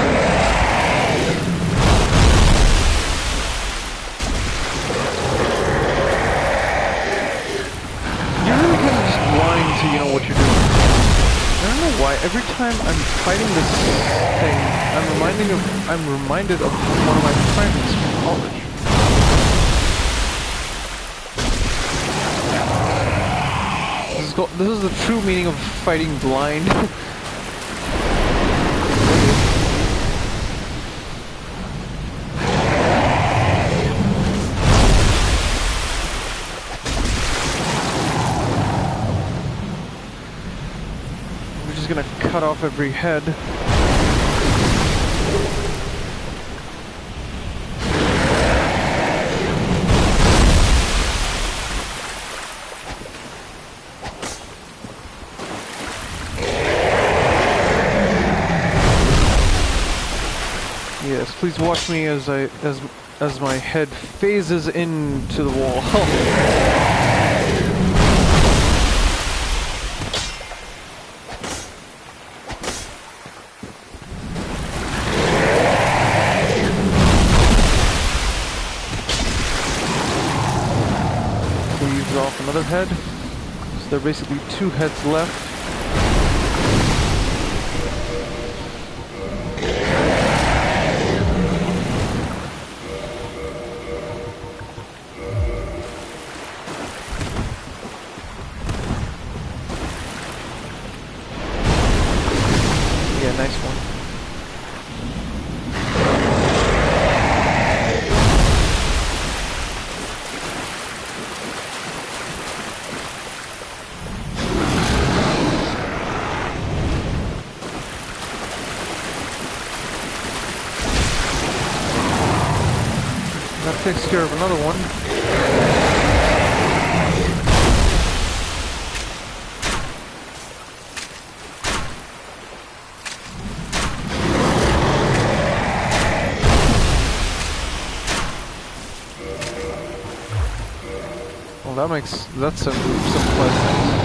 You really kind of just blind to what you're doing. I don't know why. Every time I'm fighting this thing, I'm reminded of one of my friends from college. This is the true meaning of fighting blind. We're just gonna cut off every head. Yes, please watch me as my head phases into the wall. Cleaves off another head. So there are basically 2 heads left. Yeah, nice one. That takes care of another one. Well, that simplifies things.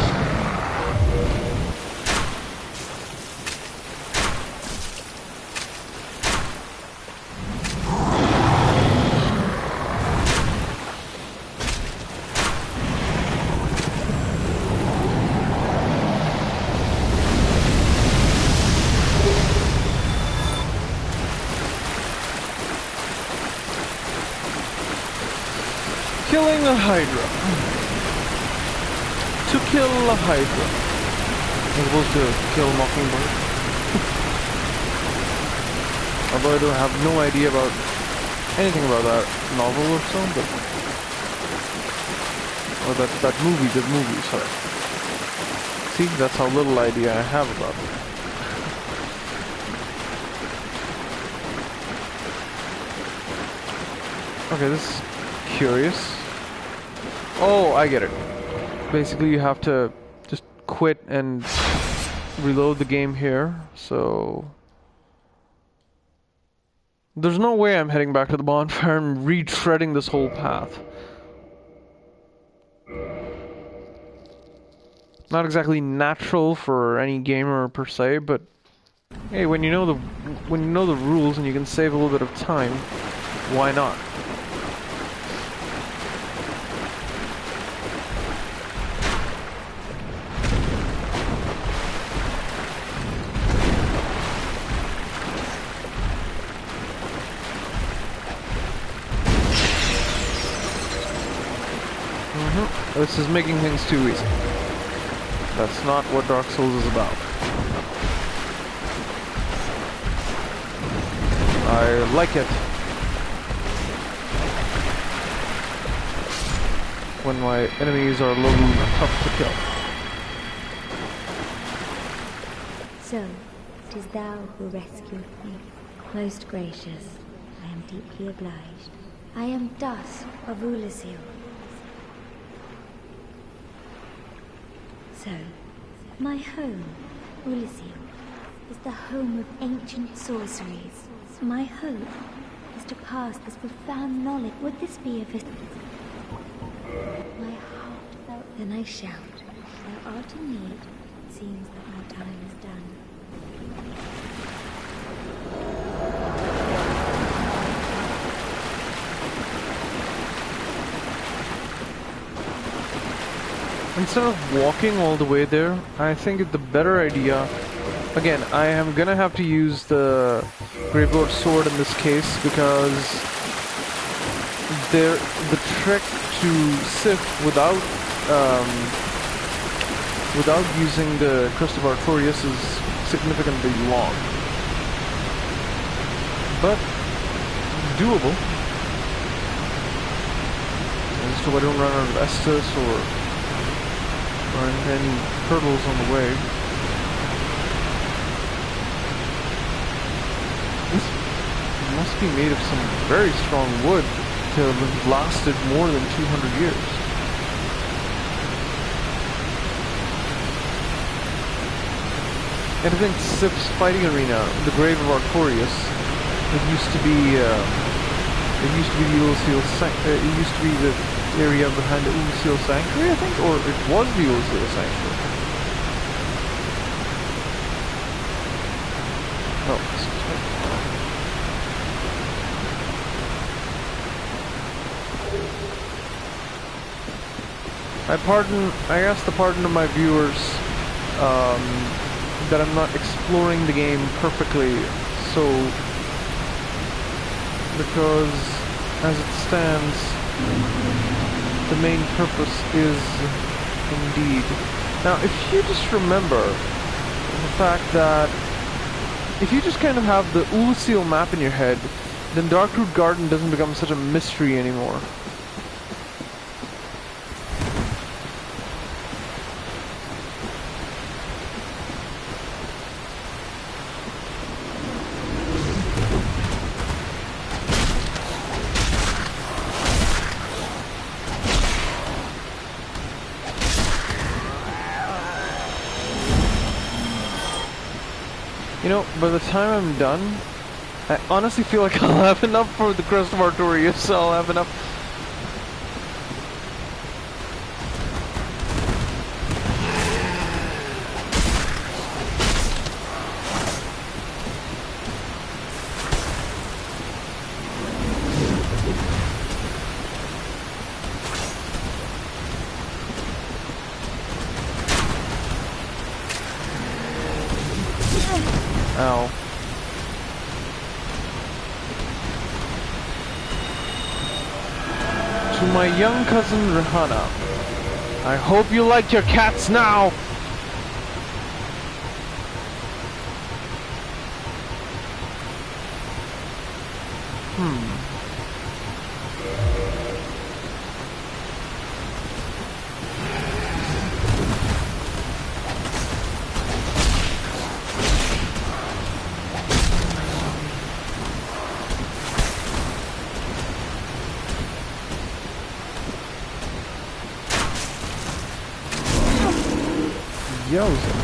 Killing a Hydra. To kill a Hydra. As opposed to kill Mockingbird. Although I don't have no idea about anything about that novel or so, but... Or that movie, sorry. See, that's how little idea I have about it. Okay, this is curious. Oh, I get it. Basically, you have to just quit and reload the game here, so... There's no way I'm heading back to the bonfire and retreading this whole path. Not exactly natural for any gamer per se, but hey, when you know the rules and you can save a little bit of time, why not? This is making things too easy. That's not what Dark Souls is about. I like it when my enemies are a little tough to kill. So, it is thou who rescued me. Most gracious, I am deeply obliged. I am Dusk of Ulasil. So, my home, Ulasil, is the home of ancient sorceries. My hope is to pass this profound knowledge. Would this be of my heart felt? Then I shout. Thou art in need. It seems that my time is done. instead of walking all the way there, I think the better idea... Again, I am gonna have to use the Gravelord sword in this case because the trek to Sif without using the Crest of Artorias is significantly long, but doable. So I don't run out of Estus or any hurdles on the way. This must be made of some very strong wood to have lasted more than 200 years. And I think Sif's fighting arena, the Grave of Artorias, it used to be the Ulysseal it used to be the area behind the Ulysseal Sanctuary, I think, or it was the Ulysseal Sanctuary. Oh, excuse me. I ask the pardon of my viewers that I'm not exploring the game perfectly, so because as it stands, the main purpose is indeed. Now, if you just remember the fact that if you just kind of have the Ulysseal map in your head, then Darkroot Garden doesn't become such a mystery anymore. You know, by the time I'm done, I honestly feel like I'll have enough for the Crest of Artorias, so I'll have enough. Ow. To my young cousin Rihanna, I hope you like your cats now! Yowza.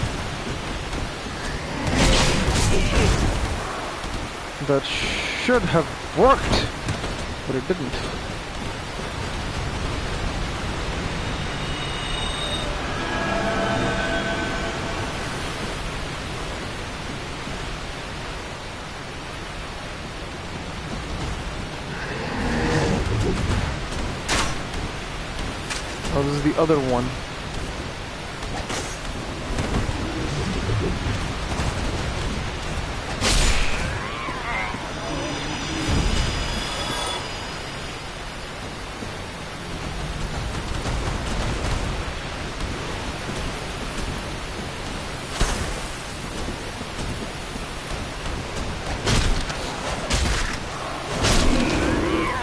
That should have worked, but it didn't. Oh, this is the other one.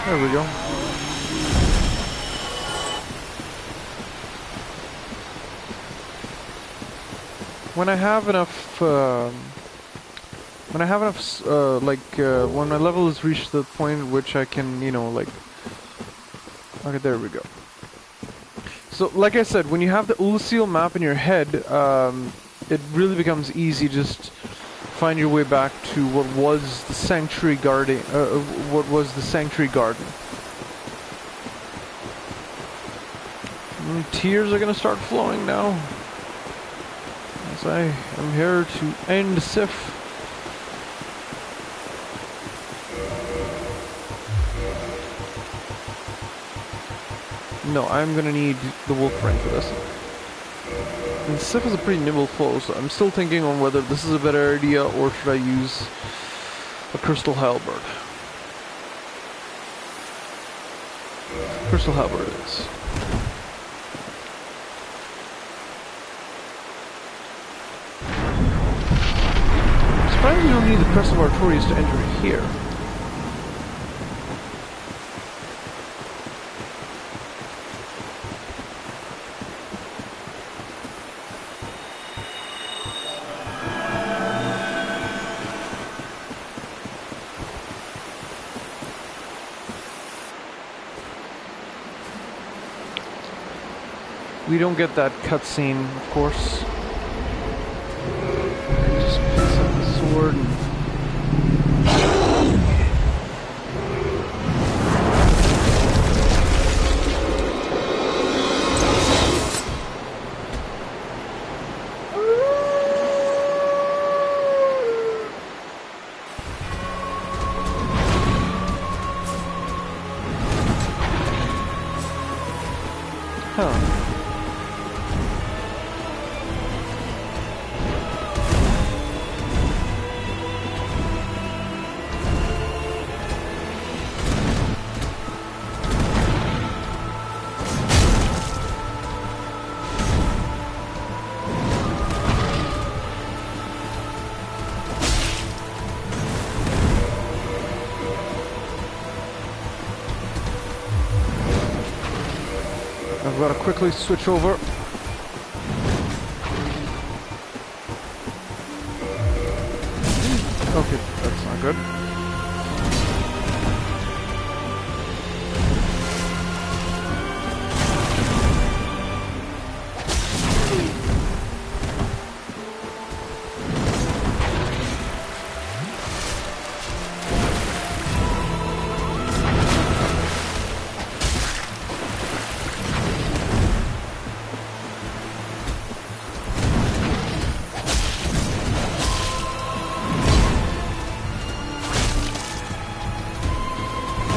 There we go. When I have enough, when my level has reached the point at which I can, you know, like, okay, there we go. So, like I said, when you have the Ulysseal map in your head, it really becomes easy just find your way back to what was the Sanctuary Garden, Tears are gonna start flowing now, as I am here to end Sif. No, I'm gonna need the wolf ring for this. And Sif is a pretty nimble foe, so I'm still thinking on whether this is a better idea or should I use a crystal halberd. Crystal halberd it is. I'm surprised you don't need the Crest of Artorias to enter here. We don't get that cutscene, of course. Just picks up the sword and... Huh. I've got to quickly switch over. Okay, that's not good.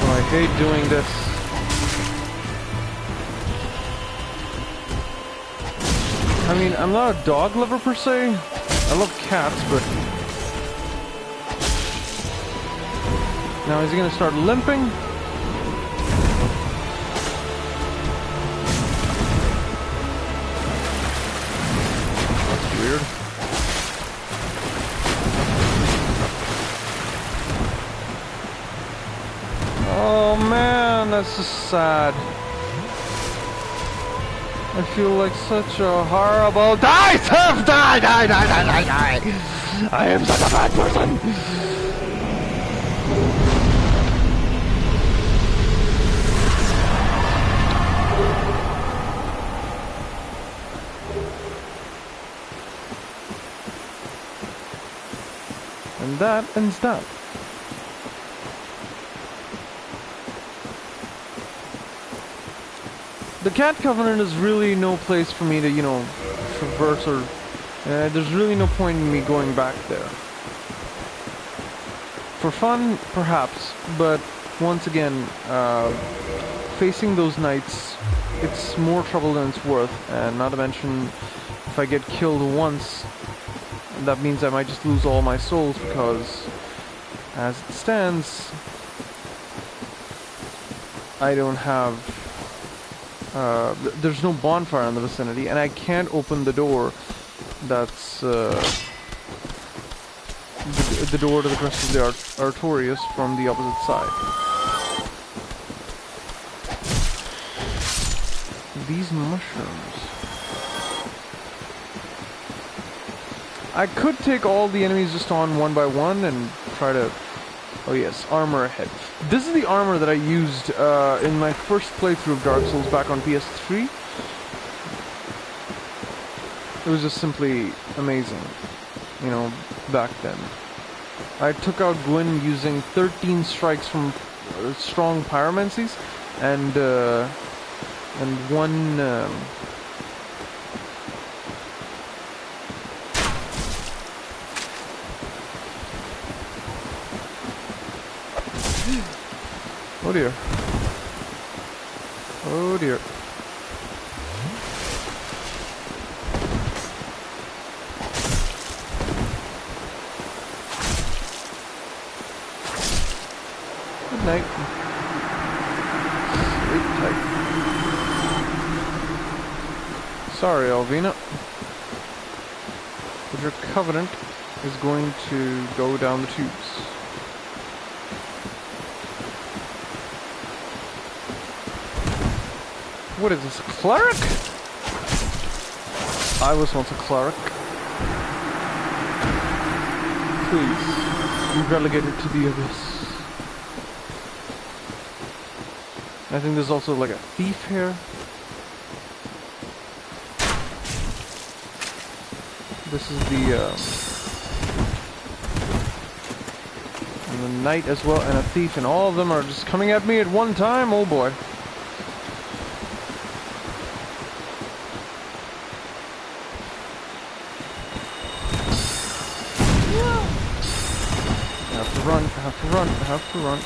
I hate doing this. I mean, I'm not a dog lover per se. I love cats, but... Now is he gonna start limping? That's weird. Oh man, that's just sad. I feel like such a horrible... Die, Sif! Die, die, die, die, die, die! I am such a bad person! And that ends that. The Cat Covenant is really no place for me to, you know, traverse or... there's really no point in me going back there. For fun, perhaps, but once again, facing those knights, it's more trouble than it's worth, and not to mention, if I get killed once, that means I might just lose all my souls, because, as it stands, I don't have... there's no bonfire in the vicinity, and I can't open the door that's the door to the Crest of the Artorias from the opposite side. These mushrooms. I could take all the enemies just on one by one and try to... Oh yes, armor ahead. This is the armor that I used in my first playthrough of Dark Souls back on PS3. It was just simply amazing, you know, back then. I took out Gwyn using 13 strikes from strong pyromancies and one... Oh dear. Oh dear. sleep tight. Sorry, Alvina. But your covenant is going to go down the tubes. What is this, a cleric? I was once a cleric. Please, be relegated to the abyss. I think there's also like a thief here. This is and the knight as well, and a thief, and all of them are just coming at me at one time. Oh boy. I have to run, I have to run, I have to run.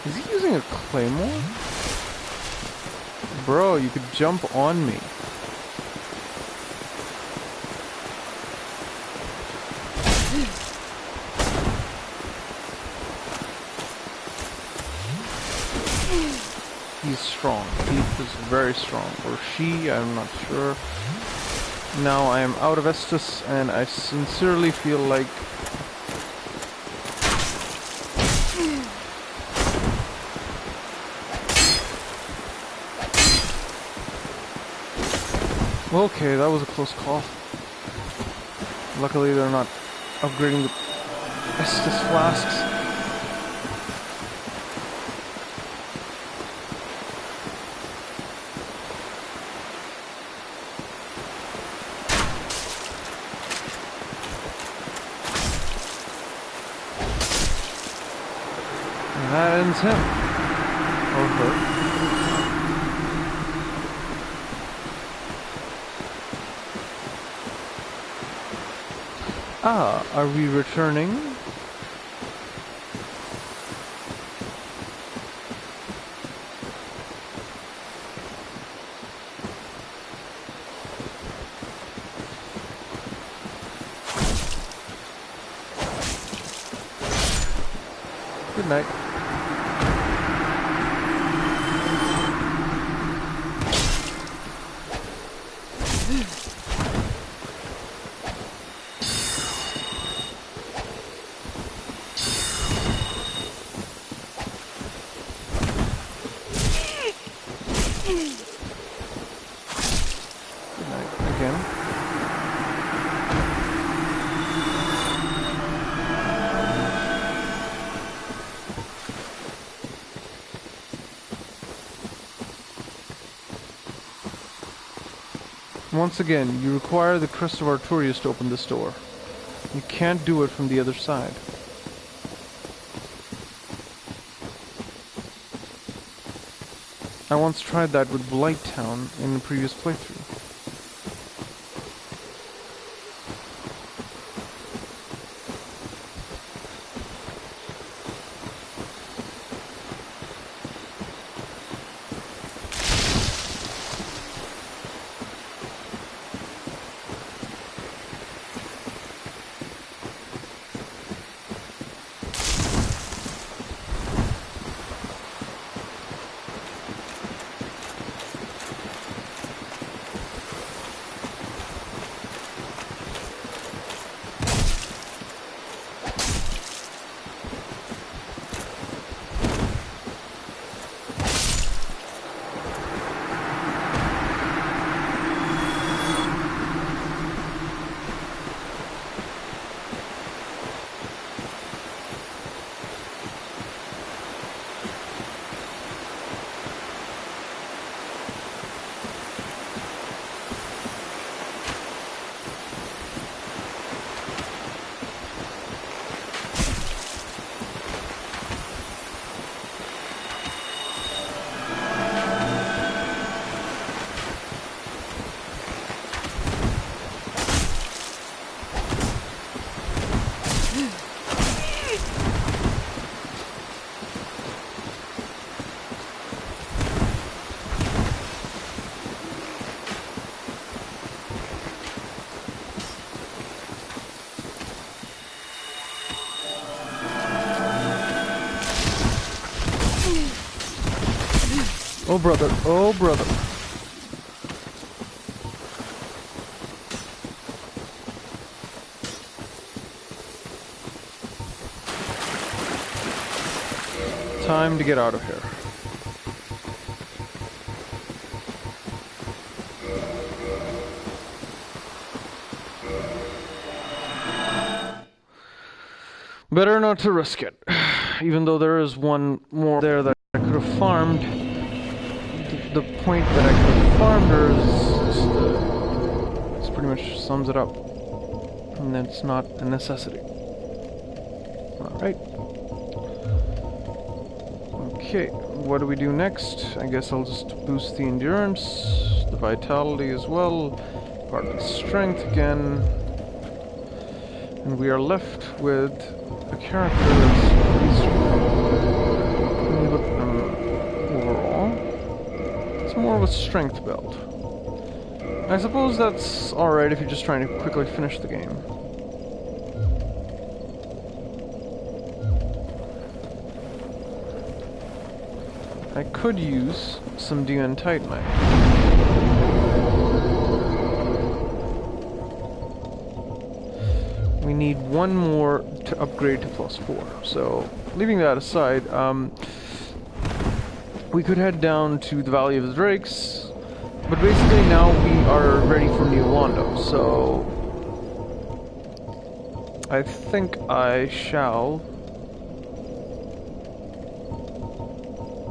Is he using a claymore? Bro, you could jump on me. He's strong. He is very strong. Or she, I'm not sure. Now I am out of Estus, and I sincerely feel like... Okay, that was a close call. Luckily they're not upgrading the Estus flasks. And that ends him. Or her. Ah, are we returning? Good night. Good night again. Once again, you require the Crest of Arturius to open this door. You can't do it from the other side. I once tried that with Blighttown in the previous playthrough. Oh brother, oh brother. Time to get out of here. Better not to risk it. Even though there is one more there that I could have farmed. The point that I could have farmed her is pretty much sums it up. And it's not a necessity. Alright. Okay, what do we do next? I guess I'll just boost the endurance, the vitality as well, part of the strength again. And we are left with a character that's pretty strong. When you look overall, it's more of a strength build. I suppose that's alright if you're just trying to quickly finish the game. I could use some DN Titanite. We need one more to upgrade to +4. So, leaving that aside, we could head down to the Valley of the Drakes, but basically now we are ready for New Londo, so I think I shall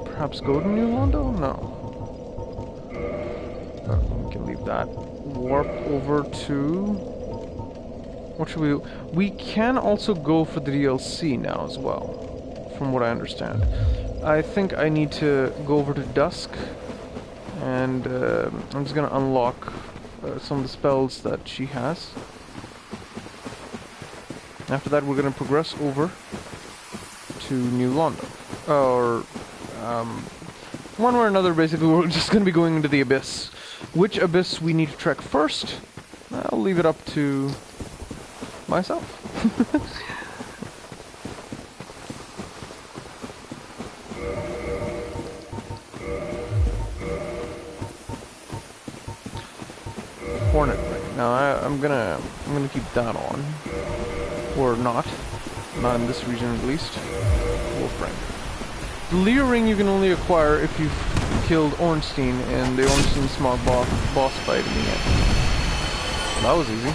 perhaps go to New Londo? No. We can leave that. Warp over to... What should we do? We can also go for the DLC now as well, from what I understand. I think I need to go over to Dusk, and I'm just gonna unlock some of the spells that she has. After that, we're gonna progress over to New Londo. Or, one way or another, basically, we're just gonna be going into the Abyss. Which Abyss we need to trek first? I'll leave it up to myself. Hornet ring. Now I'm gonna keep that on, or not in this region at least. Wolf ring. The Lear ring you can only acquire if you've killed Ornstein in the Ornstein smog boss fight in the end. Well, that was easy.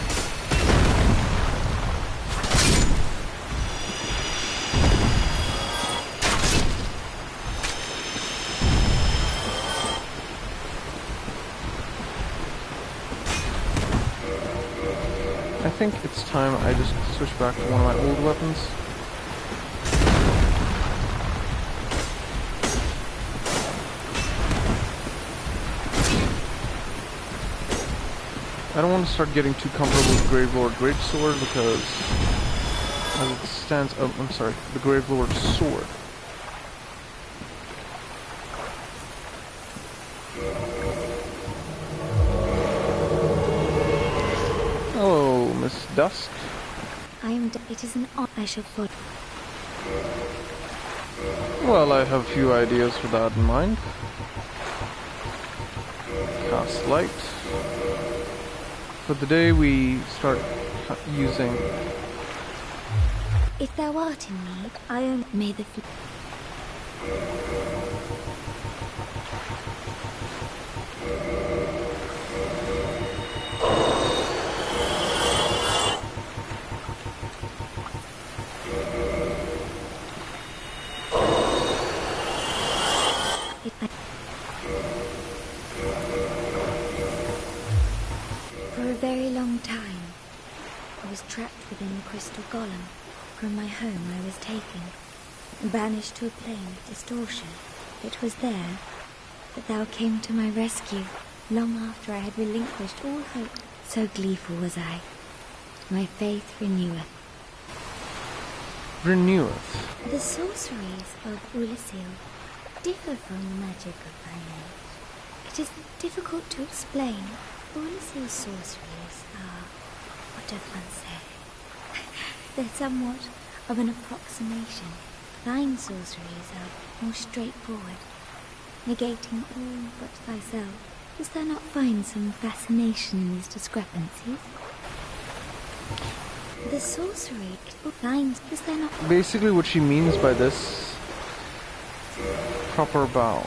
I think it's time I just switch back to one of my old weapons. I don't want to start getting too comfortable with Gravelord Greatsword because, as it stands, oh, I'm sorry, the Gravelord Sword. Hello, Miss Dusk. It is an honor I shall follow. Well, I have a few ideas for that in mind. Cast light. For the day we start using... If thou art in need, I only may the For a very long time, I was trapped within the crystal golem. From my home I was taken, banished to a plane of distortion. It was there that thou came to my rescue, long after I had relinquished all hope. So gleeful was I. My faith reneweth. Reneweth. The sorceries of Ulysses differ from the magic of thine age. It is difficult to explain. Ulysses' sorceries are, what does one say? They're somewhat of an approximation. Thine sorceries are more straightforward. negating all but thyself. Does thou not find some fascination in these discrepancies? The sorcery finds, does there not? Basically what she means by this, proper bow.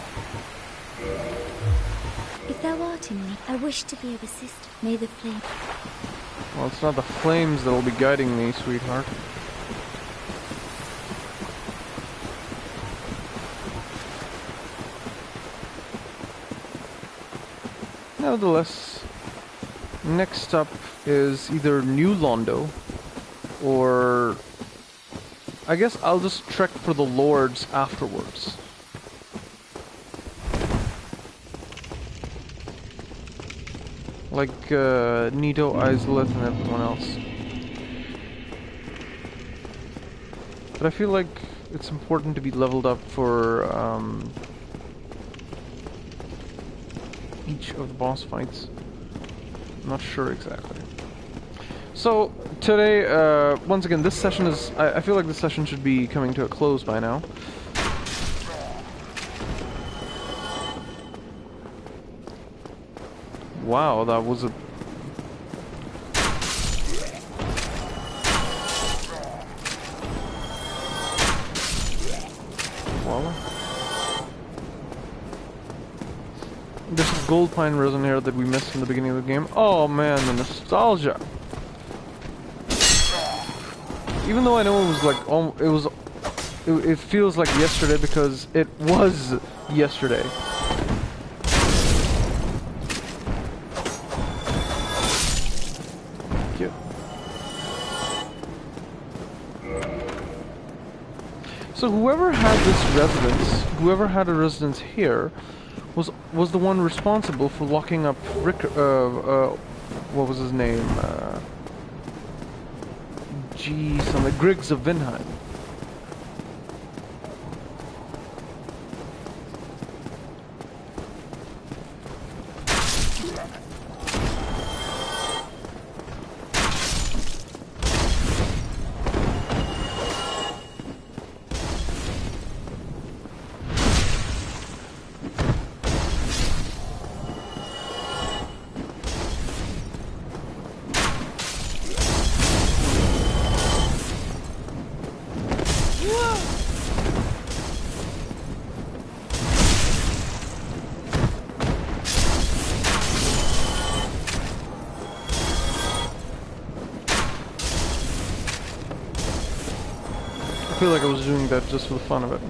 If thou art in me, I wish to be of assistance. May the flame... Well, it's not the flames that will be guiding me, sweetheart. Nevertheless, next up is either New Londo, or I guess I'll just trek for the Lords afterwards. Like Nito, Izalith, and everyone else. But I feel like it's important to be leveled up for each of the boss fights. I'm not sure exactly. So today, once again, this session is... I feel like this session should be coming to a close by now. Wow, that was a... Voila. There's some gold pine resin here that we missed in the beginning of the game. Oh man, the nostalgia. Even though I know it was like, it feels like yesterday because it was yesterday. So whoever had this residence, whoever had a residence here, was the one responsible for locking up Rick. What was his name? Something. Griggs of Vinheim. I feel like I was doing that just for the fun of it.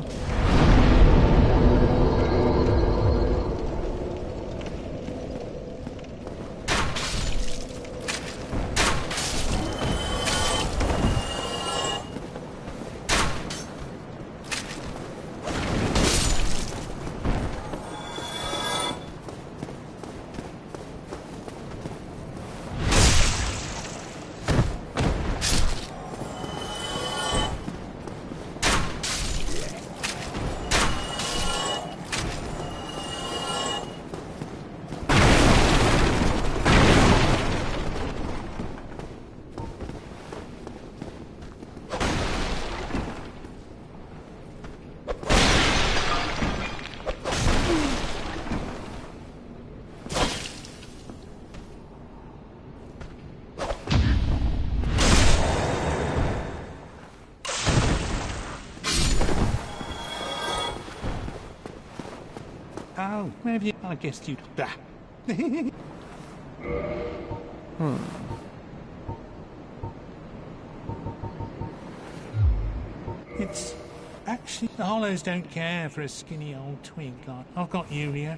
Oh, where have you... I guessed you'd... Bah. It's... Actually, the Hollows don't care for a skinny old twig. I've got you here.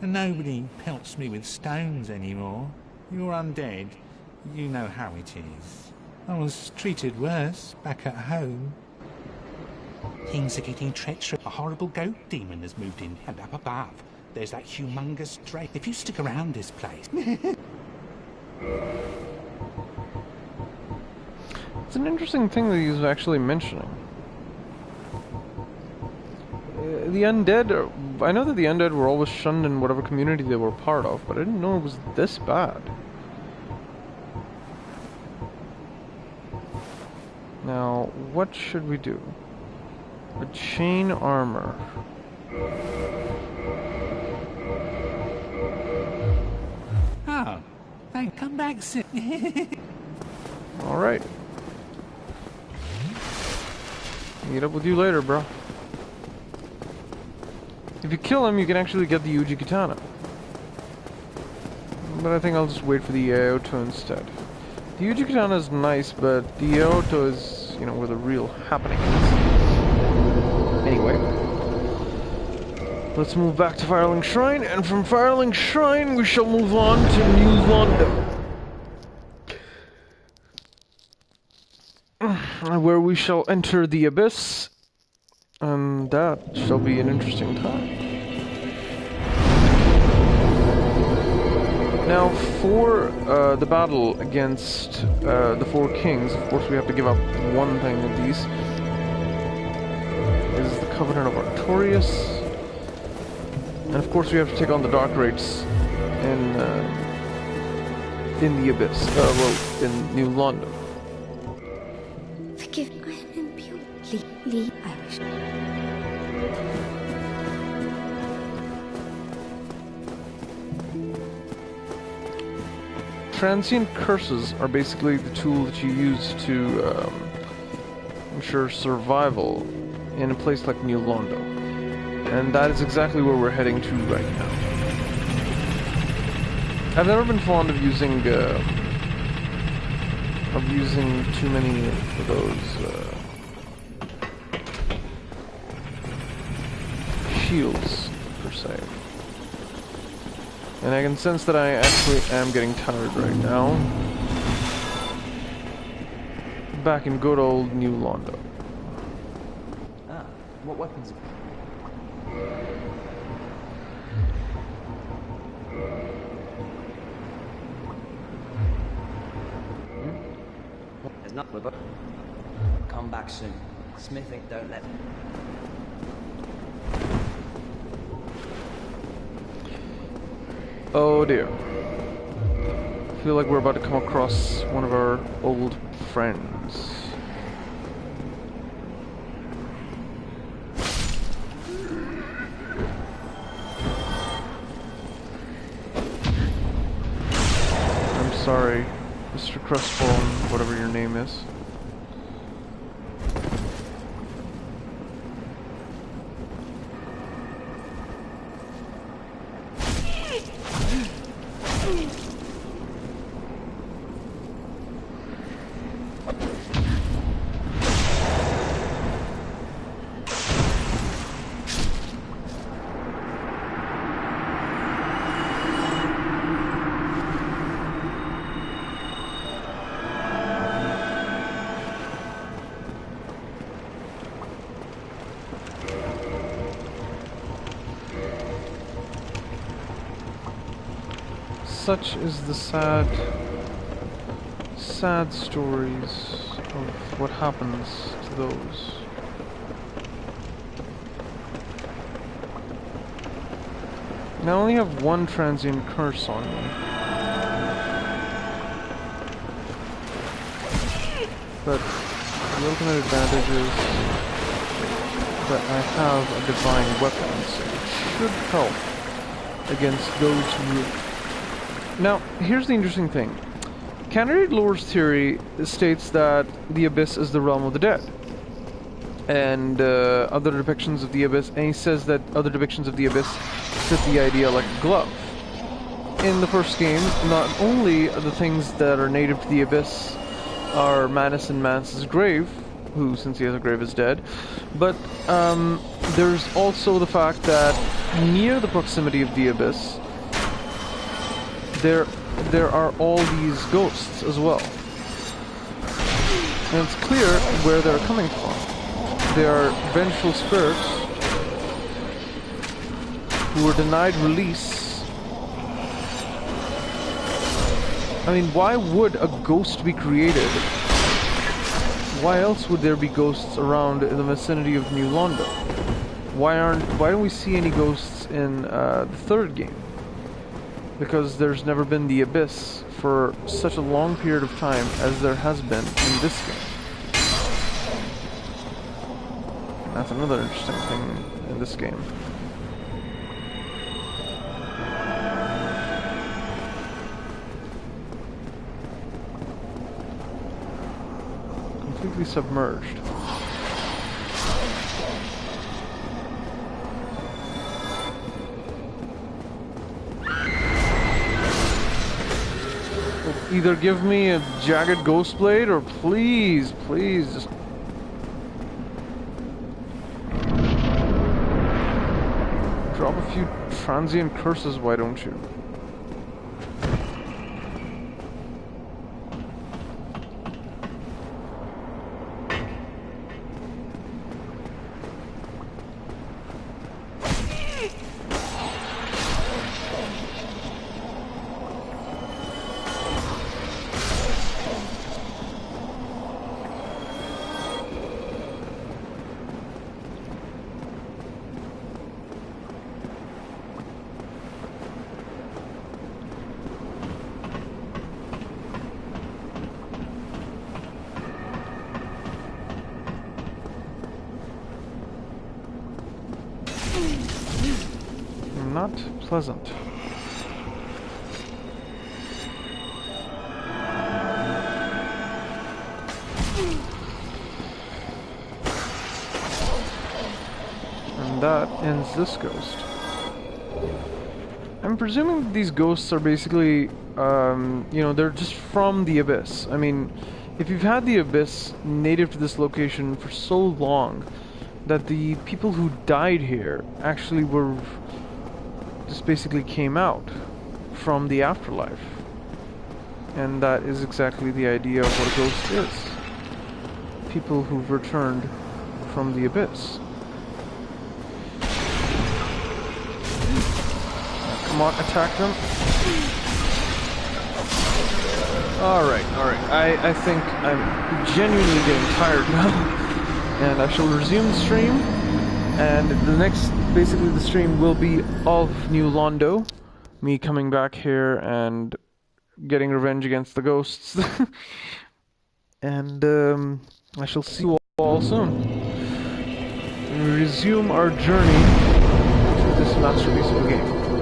And nobody pelts me with stones anymore. You're undead. You know how it is. I was treated worse back at home. Things are getting treacherous. A horrible goat demon has moved in, and up above, there's that humongous drake. If you stick around this place... It's an interesting thing that he's actually mentioning. The undead... I know that the undead were always shunned in whatever community they were part of, but I didn't know it was this bad. Now, what should we do? A chain armor. come back soon. Alright. Meet up with you later, bro. If you kill him, you can actually get the Uji Katana. But I think I'll just wait for the Iaoto instead. The Uji Katana is nice, but the Iaoto is, you know, where the real happening is. Anyway. Let's move back to Firelink Shrine, and from Firelink Shrine we shall move on to New London. Where we shall enter the Abyss, and that shall be an interesting time. Now, for the battle against the Four Kings, of course we have to give up one thing of these. This is the Covenant of Artorias. And of course we have to take on the Dark Rates in the Abyss, well, in New London. Forgive me, I am impure. Leave Irish. Transient curses are basically the tool that you use to ensure survival in a place like New London. And that is exactly where we're heading to right now. I've never been fond of using too many of those shields, per se. And I can sense that I actually am getting tired right now. Back in good old New London. Ah, what weapons? There's not with. Come back soon. Smithing, don't let me. Oh dear. I feel like we're about to come across one of our old friends. I'm sorry, Mr. Crestfallen, whatever your name is. Such is the sad stories of what happens to those. Now I only have one transient curse on me. But the ultimate advantage is that I have a divine weapon, so it should help against those who... Now, here's the interesting thing. Candidate Lore's theory states that the Abyss is the realm of the dead. And other depictions of the Abyss, and he says that other depictions of the Abyss fit the idea like a glove. In the first game, not only are the things that are native to the Abyss are Manus and Manus' grave, who, since he has a grave, is dead, but there's also the fact that near the proximity of the Abyss, there are all these ghosts as well. And it's clear where they're coming from. They are vengeful spirits who were denied release. I mean, why would a ghost be created? Why else would there be ghosts around in the vicinity of New London? Why don't we see any ghosts in the third game? Because there's never been the Abyss for such a long period of time as there has been in this game. That's another interesting thing in this game. completely submerged. Either give me a jagged ghost blade or please just drop a few transient curses, why don't you? Not pleasant. And that ends this ghost. I'm presuming that these ghosts are basically, you know, they're just from the Abyss. I mean, if you've had the Abyss native to this location for so long, that the people who died here actually were just basically came out from the afterlife. And that is exactly the idea of what a ghost is. People who've returned from the Abyss. Come on, attack them. Alright. I think I'm genuinely getting tired now. And I shall resume the stream. And basically the stream will be of New Londo. Me coming back here and getting revenge against the ghosts. And I shall see you all soon. And we resume our journey to this masterpiece of a game.